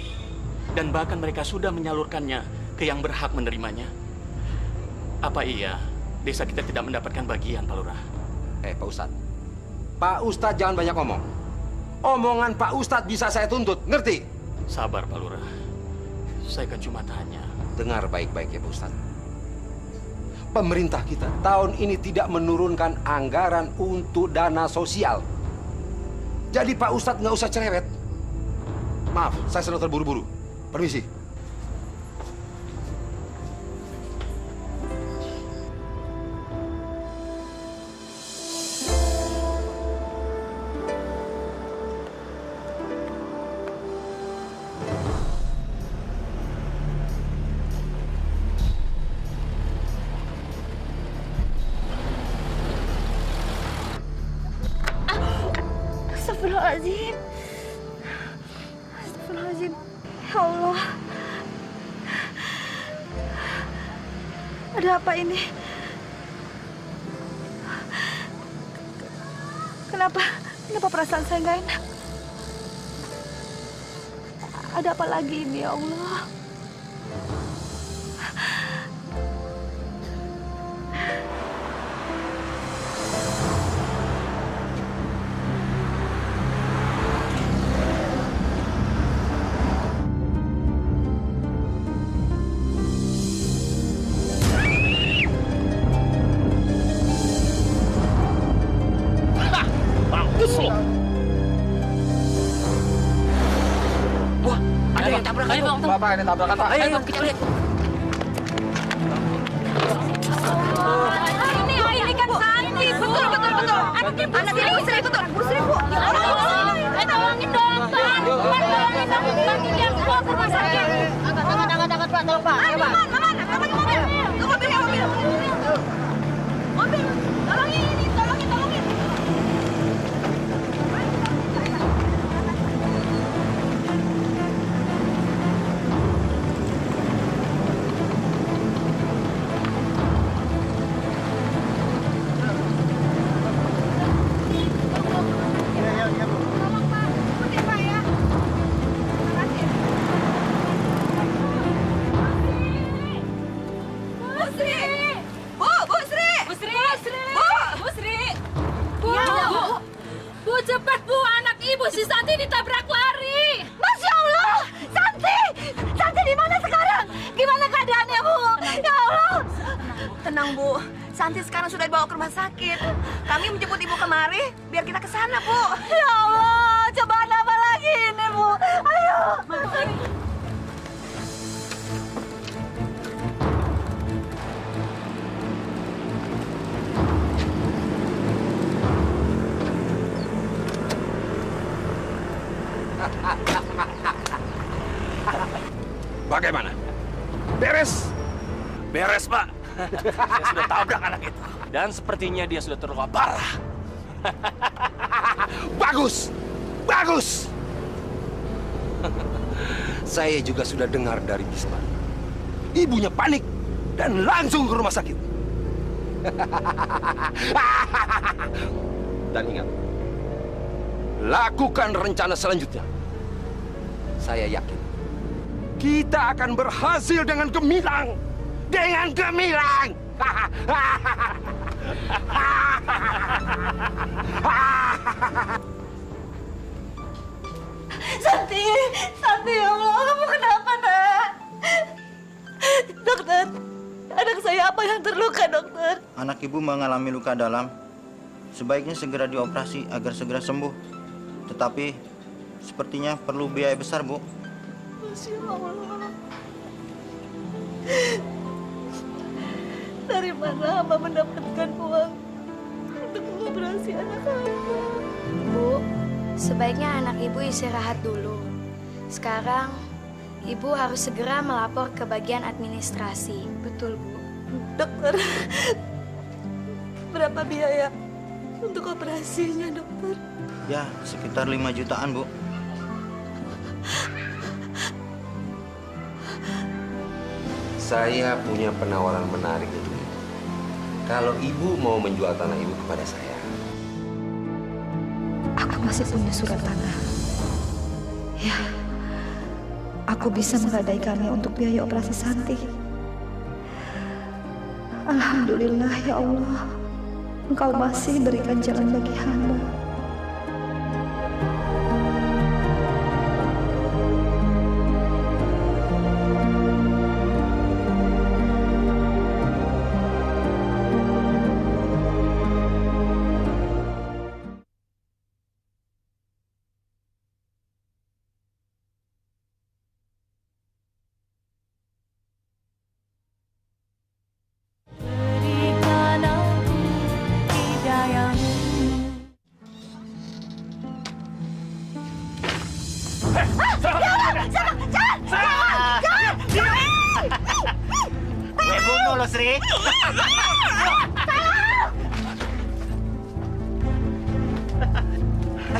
Dan bahkan mereka sudah menyalurkannya ke yang berhak menerimanya. Apa iya desa kita tidak mendapatkan bagian, Pak Lurah? Pak Ustadz. Pak Ustadz jangan banyak ngomong. Omongan Pak Ustadz bisa saya tuntut, ngerti? Sabar, Pak Lurah. Saya kan cuma tanya. Dengar baik-baik ya, Pak Ustadz. Pemerintah kita tahun ini tidak menurunkan anggaran untuk dana sosial. Jadi Pak Ustadz nggak usah cerewet. Maaf, saya sedang terburu-buru. Permisi. Astagfirullahaladzim. Astagfirullahaladzim. Ya Allah. Ada apa ini? Kenapa perasaan saya nggak enak? Ada apa lagi ini, ya Allah? Bapak, ini tabrakan, Pak. Ayo, kita lihat. Ini kan Santi. Betul. Anak ini Bu Sri, betul. Bu Sri, Bu. Ya Allah. Tolongin dong, Pak. Tolongin dong. Bantu dia bawa ke rumah sakit. Angkat, Pak. Tolong, Pak. Ayo, Pak. Aman. Ke mobil. Ke mobil. Mobil. Tolongin. Si Santi ditabrak lari. Masya Allah, Santi di mana sekarang? Gimana keadaannya, Bu? Ya Allah. Tenang, Bu. Santi sekarang sudah dibawa ke rumah sakit. Kami menjemput Ibu kemari biar kita ke sana, Bu. Ya Allah, cobaan apa lagi ini, Bu? Ayo. Bagaimana? Beres? Beres, Pak. Saya sudah tabrak anak itu. Dan sepertinya dia sudah terluka parah. Bagus! Saya juga sudah dengar dari Bisma. Ibunya panik dan langsung ke rumah sakit. Dan ingat, lakukan rencana selanjutnya. Saya yakin kita akan berhasil dengan gemilang. Santi, ya Allah, kamu kenapa, Nak? Dokter, anak saya apa yang terluka, dokter? Anak ibu mengalami luka dalam. Sebaiknya segera dioperasi agar segera sembuh. Tetapi sepertinya perlu biaya besar, Bu. Masya Allah. Dari mana hamba mendapatkan uang untuk mengoperasi anak hamba? Bu, sebaiknya anak ibu istirahat dulu. Sekarang, ibu harus segera melapor ke bagian administrasi. Betul, Bu. Dokter, berapa biaya untuk operasinya, dokter? Ya, sekitar 5 jutaan, Bu. Saya punya penawaran menarik untuk ibu. Kalau ibu mau menjual tanah ibu kepada saya. Aku masih punya surat tanah. Ya, aku bisa menggadaikannya untuk biaya operasi Santi. Alhamdulillah, ya Allah. Engkau masih berikan jalan bagi hamba. Sri.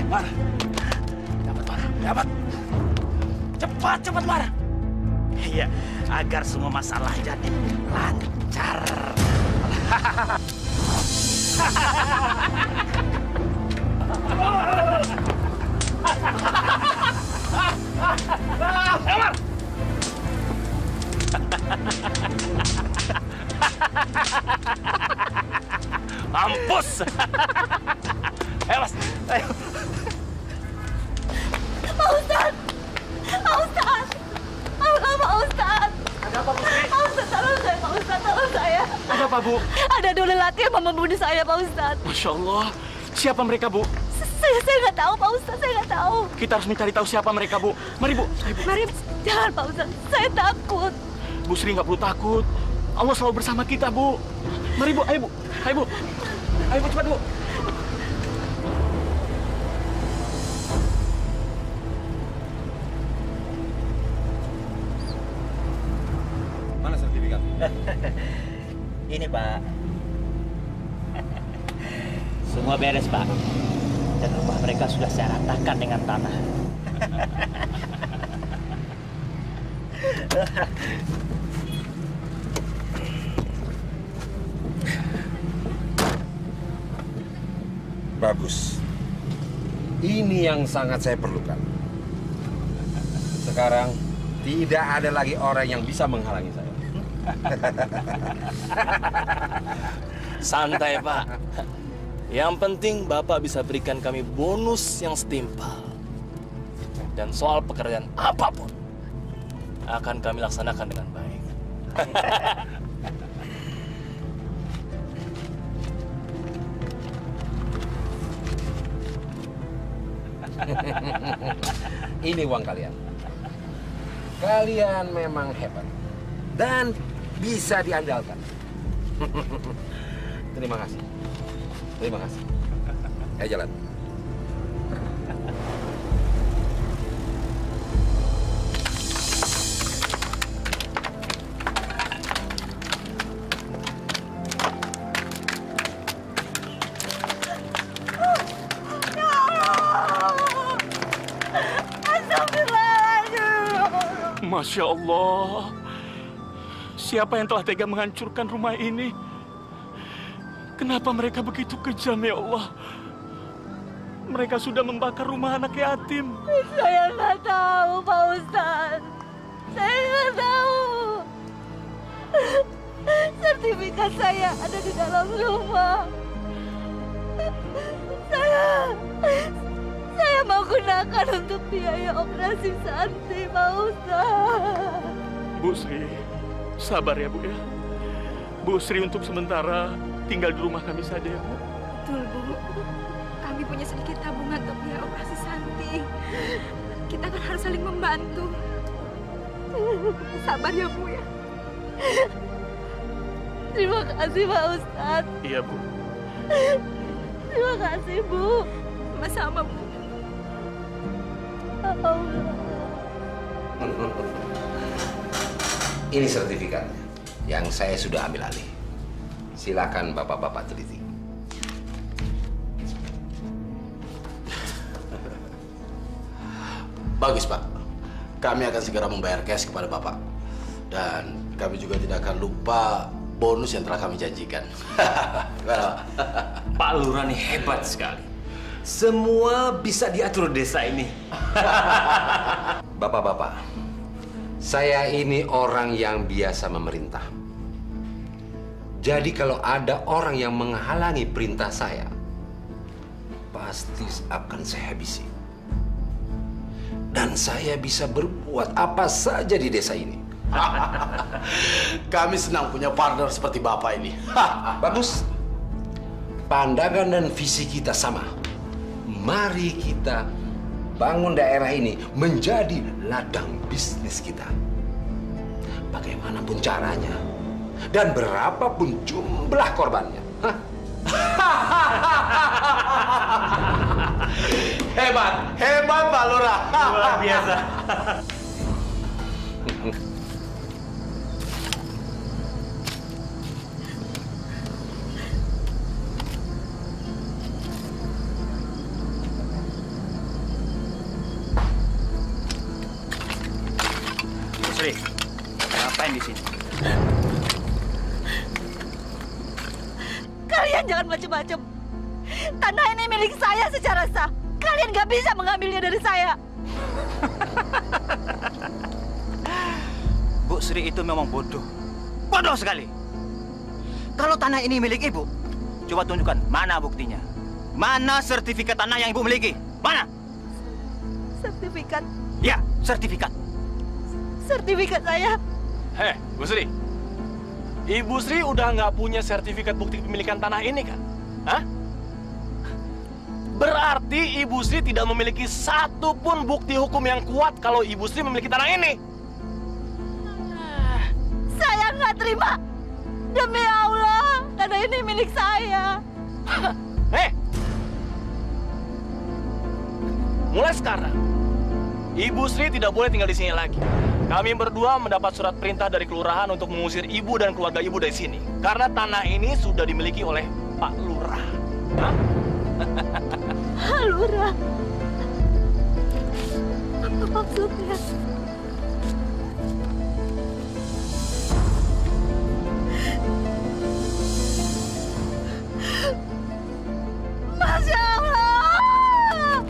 Mar. Dapat. Cepat, Mar. Iya, agar semua masalah jadi lancar. Mampus! Ayo, Mas. Ayo. Pak Ustadz! Pak Ustadz! Pak Ustadz! Ada apa, Bu Sri? Pak Ustadz, tolong saya, Pak Ustadz, tolong saya. Ada apa, Bu? Ada dua lelaki yang mau membunuh saya, Pak Ustadz. Masya Allah. Siapa mereka, Bu? Saya nggak tahu, Pak Ustadz, saya nggak tabu. Kita harus mencari tahu siapa mereka, Bu. Mari, Bu. Ayo, Bu. Mari, jangan, Pak Ustadz. Saya takut. Bu Sri nggak perlu takut. Allah selalu bersama kita, Bu. Mari, Bu. Ayo, Bu. Ayo, Bu. Ayo, Bu, cepat, Bu. Mana sertifikat? Ini, Pak. Semua beres, Pak. Dan rumah mereka sudah saya ratakan dengan tanah. Bagus. Ini yang sangat saya perlukan. Sekarang tidak ada lagi orang yang bisa menghalangi saya. Santai, Pak. Yang penting Bapak bisa berikan kami bonus yang setimpal. Dan soal pekerjaan apapun akan kami laksanakan dengan baik. Ini uang kalian. Kalian memang hebat dan bisa diandalkan. Terima kasih. Terima kasih. Ayo jalan. Masya Allah. Siapa yang telah tega menghancurkan rumah ini? Kenapa mereka begitu kejam, ya Allah? Mereka sudah membakar rumah anak yatim. Saya nggak tahu, Pak Ustadz. Saya nggak tahu. Sertifikat saya ada di dalam rumah. Saya mau gunakan untuk biaya operasi Santi, Pak Ustadz. Bu Sri, sabar ya, Bu ya. Bu Sri untuk sementara tinggal di rumah kami saja ya, Bu. Betul, Bu. Kami punya sedikit tabungan untuk biaya operasi Santi. Kita kan harus saling membantu. Sabar ya, Bu ya. Terima kasih, Pak Ustadz. Iya, Bu. Terima kasih, Bu. Sama-sama, Bu. Ini sertifikatnya yang saya sudah ambil alih. Silakan bapak-bapak teliti. Bagus, Pak. Kami akan segera membayar cash kepada Bapak. Dan kami juga tidak akan lupa bonus yang telah kami janjikan. Pak Lurah nih hebat sekali. Semua bisa diatur desa ini. Bapak-bapak, saya ini orang yang biasa memerintah. Jadi kalau ada orang yang menghalangi perintah saya, pasti akan saya habisi. Dan saya bisa berbuat apa saja di desa ini. Kami senang punya partner seperti Bapak ini. Bagus. Pandangan dan visi kita sama. Mari kita bangun daerah ini menjadi ladang bisnis kita. Bagaimanapun caranya dan berapapun jumlah korbannya. Hebat, hebat Pak Lurah. Luar biasa. Sri, ngapain di sini? Kalian jangan macam-macam. Tanah ini milik saya secara sah. Kalian nggak bisa mengambilnya dari saya. Bu Sri itu memang bodoh. Bodoh sekali. Kalau tanah ini milik ibu, Coba tunjukkan, mana buktinya? Mana sertifikat tanah yang Ibu miliki? Mana? Sertifikat. Ya, sertifikat. Sertifikat saya. Heh, Bu Sri. Ibu Sri udah nggak punya sertifikat bukti kepemilikan tanah ini kan? Hah? Berarti Ibu Sri tidak memiliki satu pun bukti hukum yang kuat kalau Ibu Sri memiliki tanah ini. Saya nggak terima. Demi Allah, tanah ini milik saya. Mulai sekarang, Ibu Sri tidak boleh tinggal di sini lagi. Kami berdua mendapat surat perintah dari kelurahan untuk mengusir Ibu dan keluarga Ibu dari sini. Karena tanah ini sudah dimiliki oleh Pak Lurah. Hah? Lurah? Apa maksudnya? Masya Allah!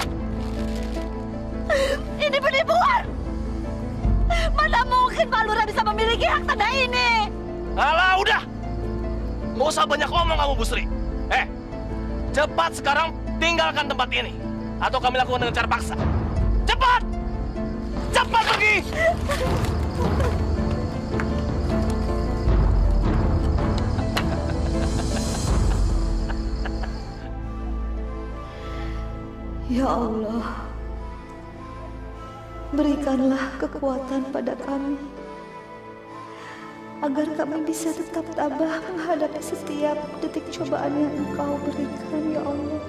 Ini penipuan! Mana mungkin Pak Lurah bisa memiliki hak tanah ini? Alah, udah! Nggak usah banyak ngomong kamu, Bu Sri. Cepat sekarang tinggalkan tempat ini. Atau kami lakukan dengan cara paksa. Cepat! Cepat pergi! Ya Allah, berikanlah kekuatan pada kami agar kami bisa tetap tabah menghadapi setiap detik cobaan yang Engkau berikan, ya Allah.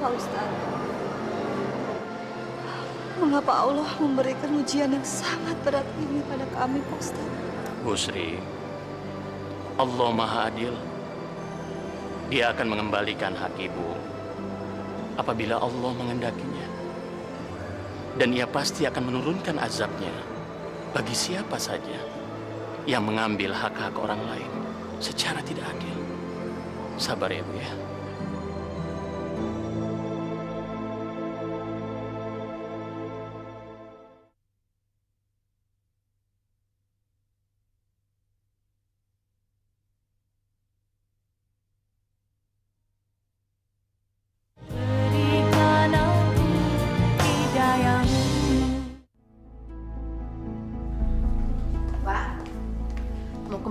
Pak Ustadz, mengapa Allah memberikan ujian yang sangat berat ini pada kami, Pak Ustadz? Bu Sri, Allah Maha Adil. Dia akan mengembalikan hak ibu apabila Allah mengendakinya. Dan ia pasti akan menurunkan azabnya bagi siapa saja yang mengambil hak-hak orang lain secara tidak adil. Sabar ya, Bu ya.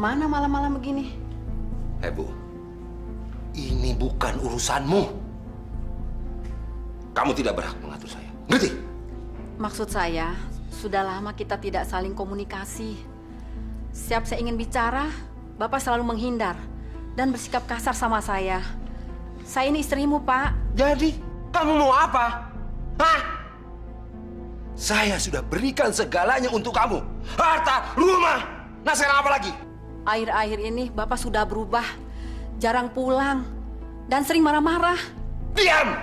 Kemana malam-malam begini? Bu, ini bukan urusanmu. Kamu tidak berhak mengatur saya. Ngerti? Maksud saya, sudah lama kita tidak saling komunikasi. Setiap saya ingin bicara, Bapak selalu menghindar dan bersikap kasar sama saya. Saya ini istrimu, Pak. Jadi, kamu mau apa? Hah? Saya sudah berikan segalanya untuk kamu. Harta, rumah. Nah, sekarang apa lagi? Akhir-akhir ini Bapak sudah berubah, jarang pulang, dan sering marah-marah. Diam!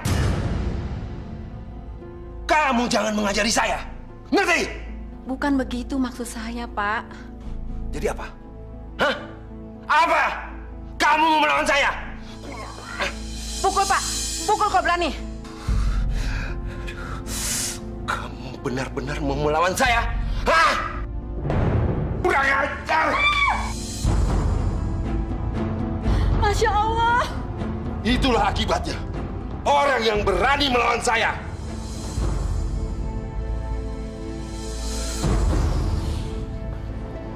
Kamu jangan mengajari saya, ngerti? Bukan begitu maksud saya, Pak. Jadi apa? Hah? Apa? Kamu mau melawan saya? Pukul, Pak. Pukul kau berani. Kamu benar-benar mau melawan saya? Hah? Kurang ajar! Masya Allah. Itulah akibatnya. Orang yang berani melawan saya.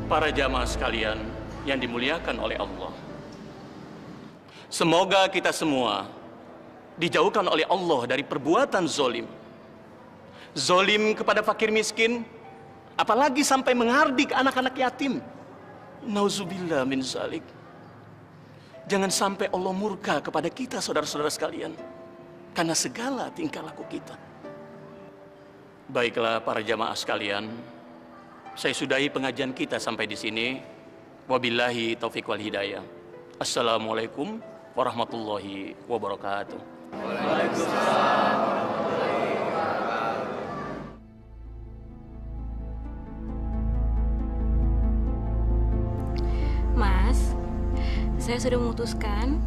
Para jamaah sekalian yang dimuliakan oleh Allah. Semoga kita semua dijauhkan oleh Allah dari perbuatan zolim. Zolim kepada fakir miskin, apalagi sampai menghardik anak-anak yatim. Nauzubillah min zalik. Jangan sampai Allah murka kepada kita, saudara-saudara sekalian, karena segala tingkah laku kita. Baiklah para jamaah sekalian, saya sudahi pengajian kita sampai di sini. Wabillahi taufiq wal hidayah. Assalamualaikum warahmatullahi wabarakatuh. Waalaikumsalam. Mas, saya sudah memutuskan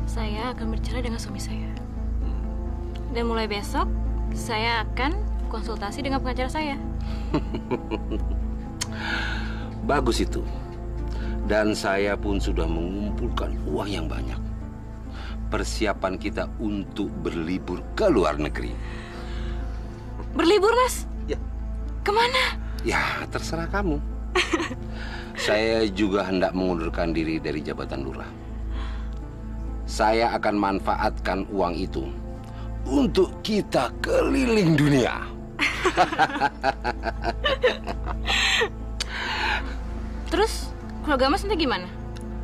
saya akan bercerai dengan suami saya. Dan mulai besok, Saya akan konsultasi dengan pengacara saya. Bagus itu. Dan saya pun sudah mengumpulkan uang yang banyak. Persiapan kita untuk berlibur ke luar negeri. Berlibur, Mas? Ya. Kemana? Ya, terserah kamu. Saya juga hendak mengundurkan diri dari jabatan lurah. Saya akan manfaatkan uang itu untuk kita keliling dunia. Terus, keluarga Mas nanti gimana?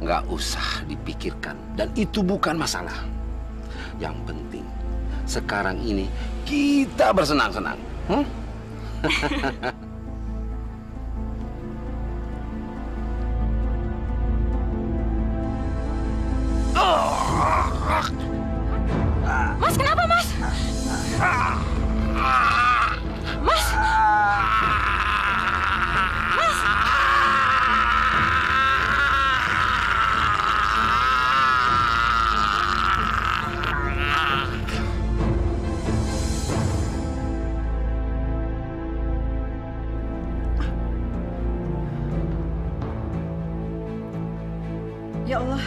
Nggak usah dipikirkan. Dan itu bukan masalah. Yang penting, sekarang ini kita bersenang-senang. Mas, kenapa, Mas? Mas! Mas! Ya Allah,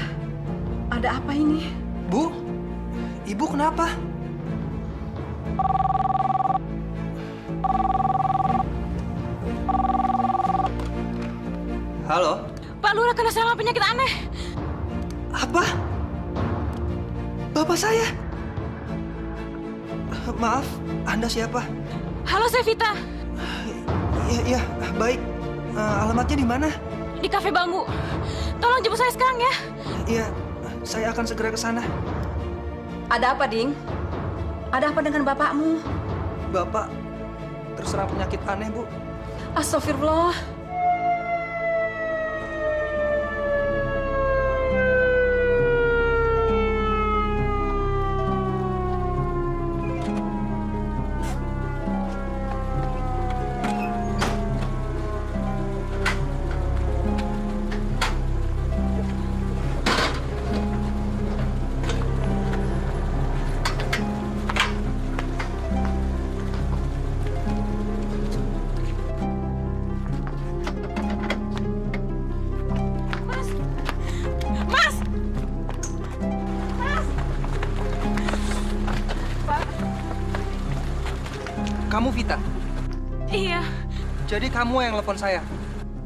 ada apa ini? Bu, Ibu kenapa? Halo? Pak Lurah kena serangan penyakit aneh. Apa? Bapak saya? Maaf, Anda siapa? Halo, saya Vita. Iya, baik. Alamatnya di mana? Di Cafe Bambu. Tolong jemput saya sekarang ya. Iya, saya akan segera ke sana. Ada apa, Ding? Ada apa dengan bapakmu? Bapak terserang penyakit aneh, Bu. Astagfirullah. Kamu Vita? Iya. Jadi kamu yang telepon saya?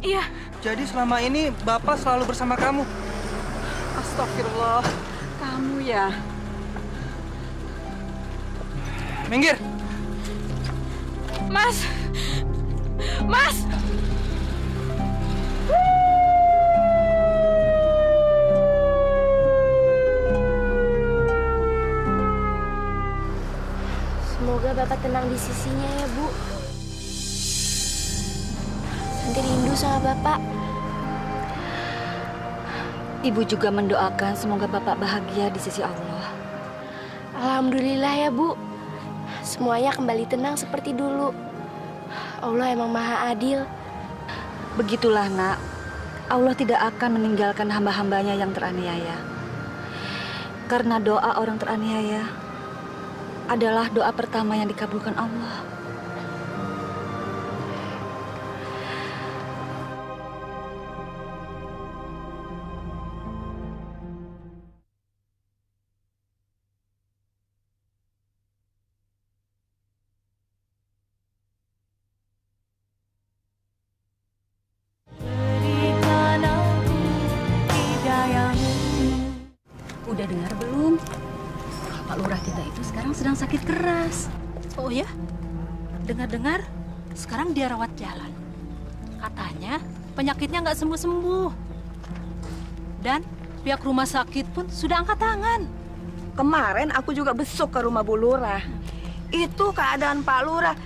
Iya. Jadi selama ini Bapak selalu bersama kamu? Astagfirullah. Kamu ya? Minggir! Mas! Mas! Semoga Bapak tenang di sisinya ya, Bu. Santi rindu sama Bapak. Ibu juga mendoakan semoga Bapak bahagia di sisi Allah. Alhamdulillah ya, Bu. Semuanya kembali tenang seperti dulu. Allah emang maha adil. Begitulah, Nak. Allah tidak akan meninggalkan hamba-hambanya yang teraniaya. Karena doa orang teraniaya adalah doa pertama yang dikabulkan Allah. Udah dengar belum? Pak Lurah kita itu sekarang sedang sakit keras. Oh ya? Dengar-dengar sekarang dia rawat jalan. Katanya penyakitnya nggak sembuh-sembuh. Dan pihak rumah sakit pun sudah angkat tangan. Kemarin aku juga besuk ke rumah Bu Lurah. Itu keadaan Pak Lurah.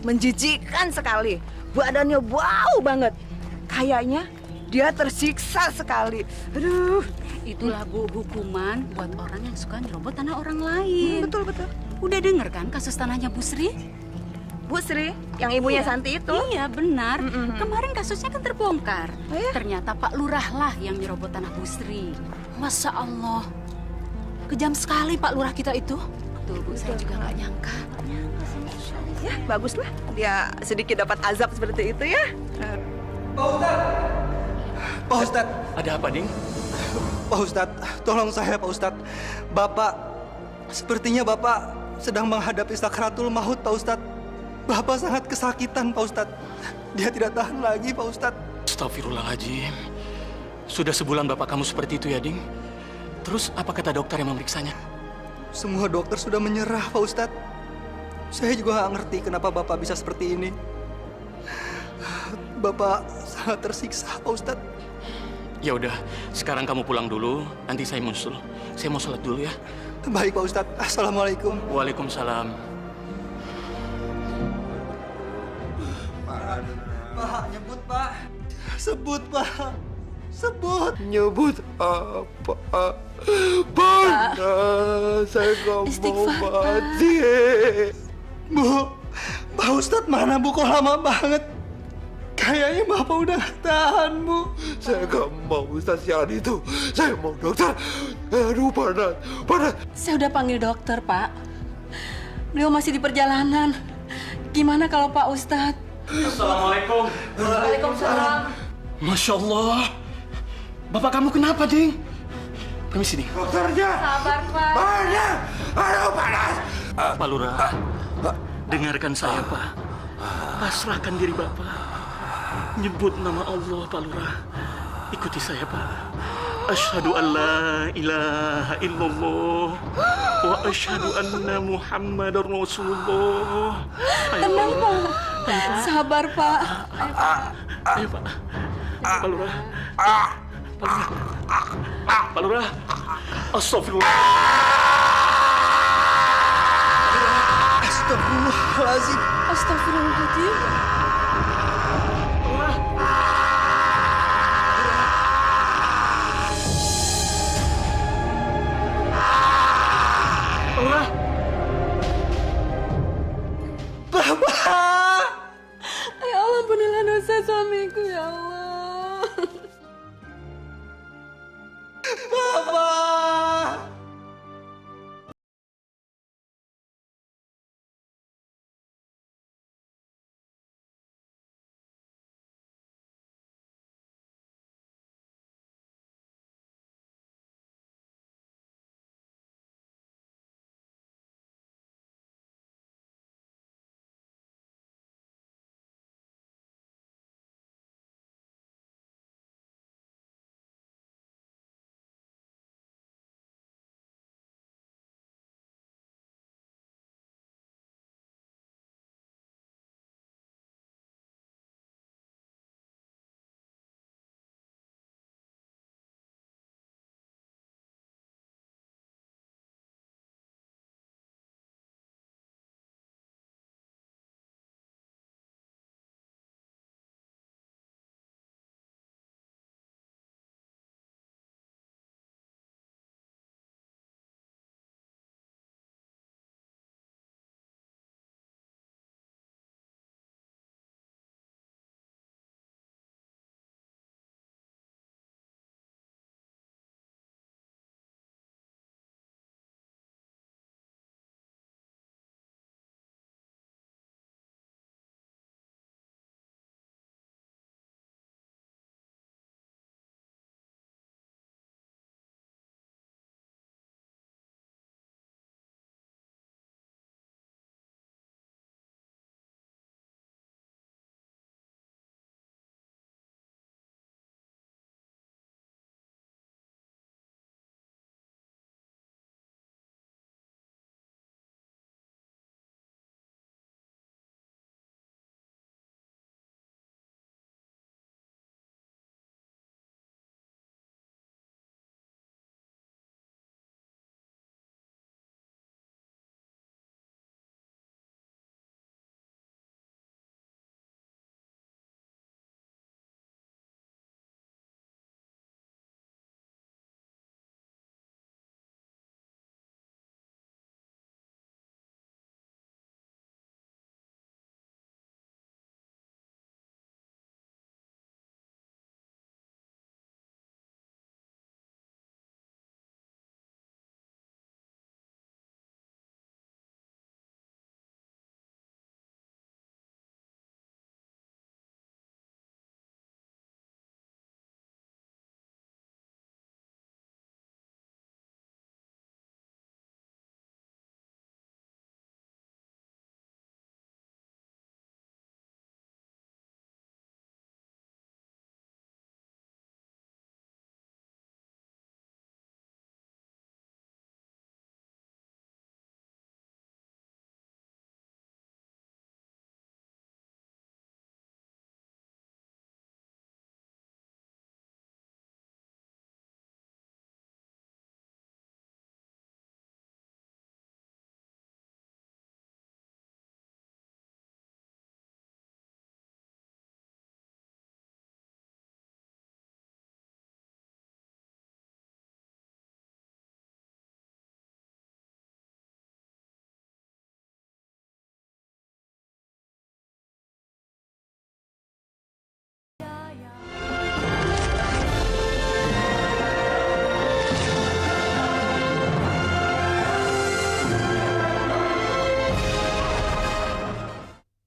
Menjijikkan sekali. Badannya bau banget. Kayaknya dia tersiksa sekali. Aduh. Itulah Bu, hukuman buat orang yang suka nyerobot tanah orang lain. Betul. Udah denger kan kasus tanahnya Bu Sri? Bu Sri, yang ibunya Iya. Santi itu? Iya, benar. Kemarin kasusnya kan terbongkar. Oh, ya? Ternyata Pak Lurah lah yang nyerobot tanah Bu Sri. Masya Allah. Kejam sekali Pak Lurah kita itu. Betul, Bu. Saya juga nggak nyangka. Ya, baguslah. Dia sedikit dapat azab seperti itu ya. Pak Ustadz. Ada apa, Ding? Pak Ustadz, tolong saya Pak Ustadz. Bapak, sepertinya Bapak sedang menghadapi sakratul maut Pak Ustadz. Bapak sangat kesakitan Pak Ustadz. Dia tidak tahan lagi Pak Ustadz. Astagfirullahaladzim. Sudah sebulan bapak kamu seperti itu ya, Ding? Terus apa kata dokter yang memeriksanya? Semua dokter sudah menyerah Pak Ustadz. Saya juga nggak ngerti kenapa Bapak bisa seperti ini. Bapak sangat tersiksa Pak Ustadz. Ya udah, sekarang kamu pulang dulu, nanti saya musul. Saya mau sholat dulu ya. Baik Pak Ustadz. Assalamualaikum. Waalaikumsalam. Pak, nyebut Pak. Sebut Pak. Sebut. Nyebut apa? Panas, saya nggak mau mati. Bu, Pak Ustadz mana Bu? Kok lama banget? Kayaknya Bapak udah nggak tahan, Bu. Saya nggak mau Ustadz yang itu. Saya mau dokter. Aduh, panas. Saya udah panggil dokter, Pak. Beliau masih di perjalanan. Gimana kalau Pak Ustadz? Assalamualaikum. Waalaikumsalam. Masya Allah. Bapak kamu kenapa, Ding? Permisi, Ding. Dokternya. Sabar, Pak. Aduh, panas. Pak Lurah, dengarkan saya, Pak. Pasrahkan diri Bapak. Nyebut nama Allah, Pak Lurah. Ikuti saya, Pak. Asyhadu an la ilaha illallah wa asyhadu anna Muhammadar Rasulullah. Tenang, Pak. Sabar, Pak. Ayo, Pak. Pak Lurah. Pak Lurah. Astagfirullah. Astagfirullahaladzim. Astagfirullahaladzim. Bapak. Ya Allah, ampunilah dosa suamiku ya Allah.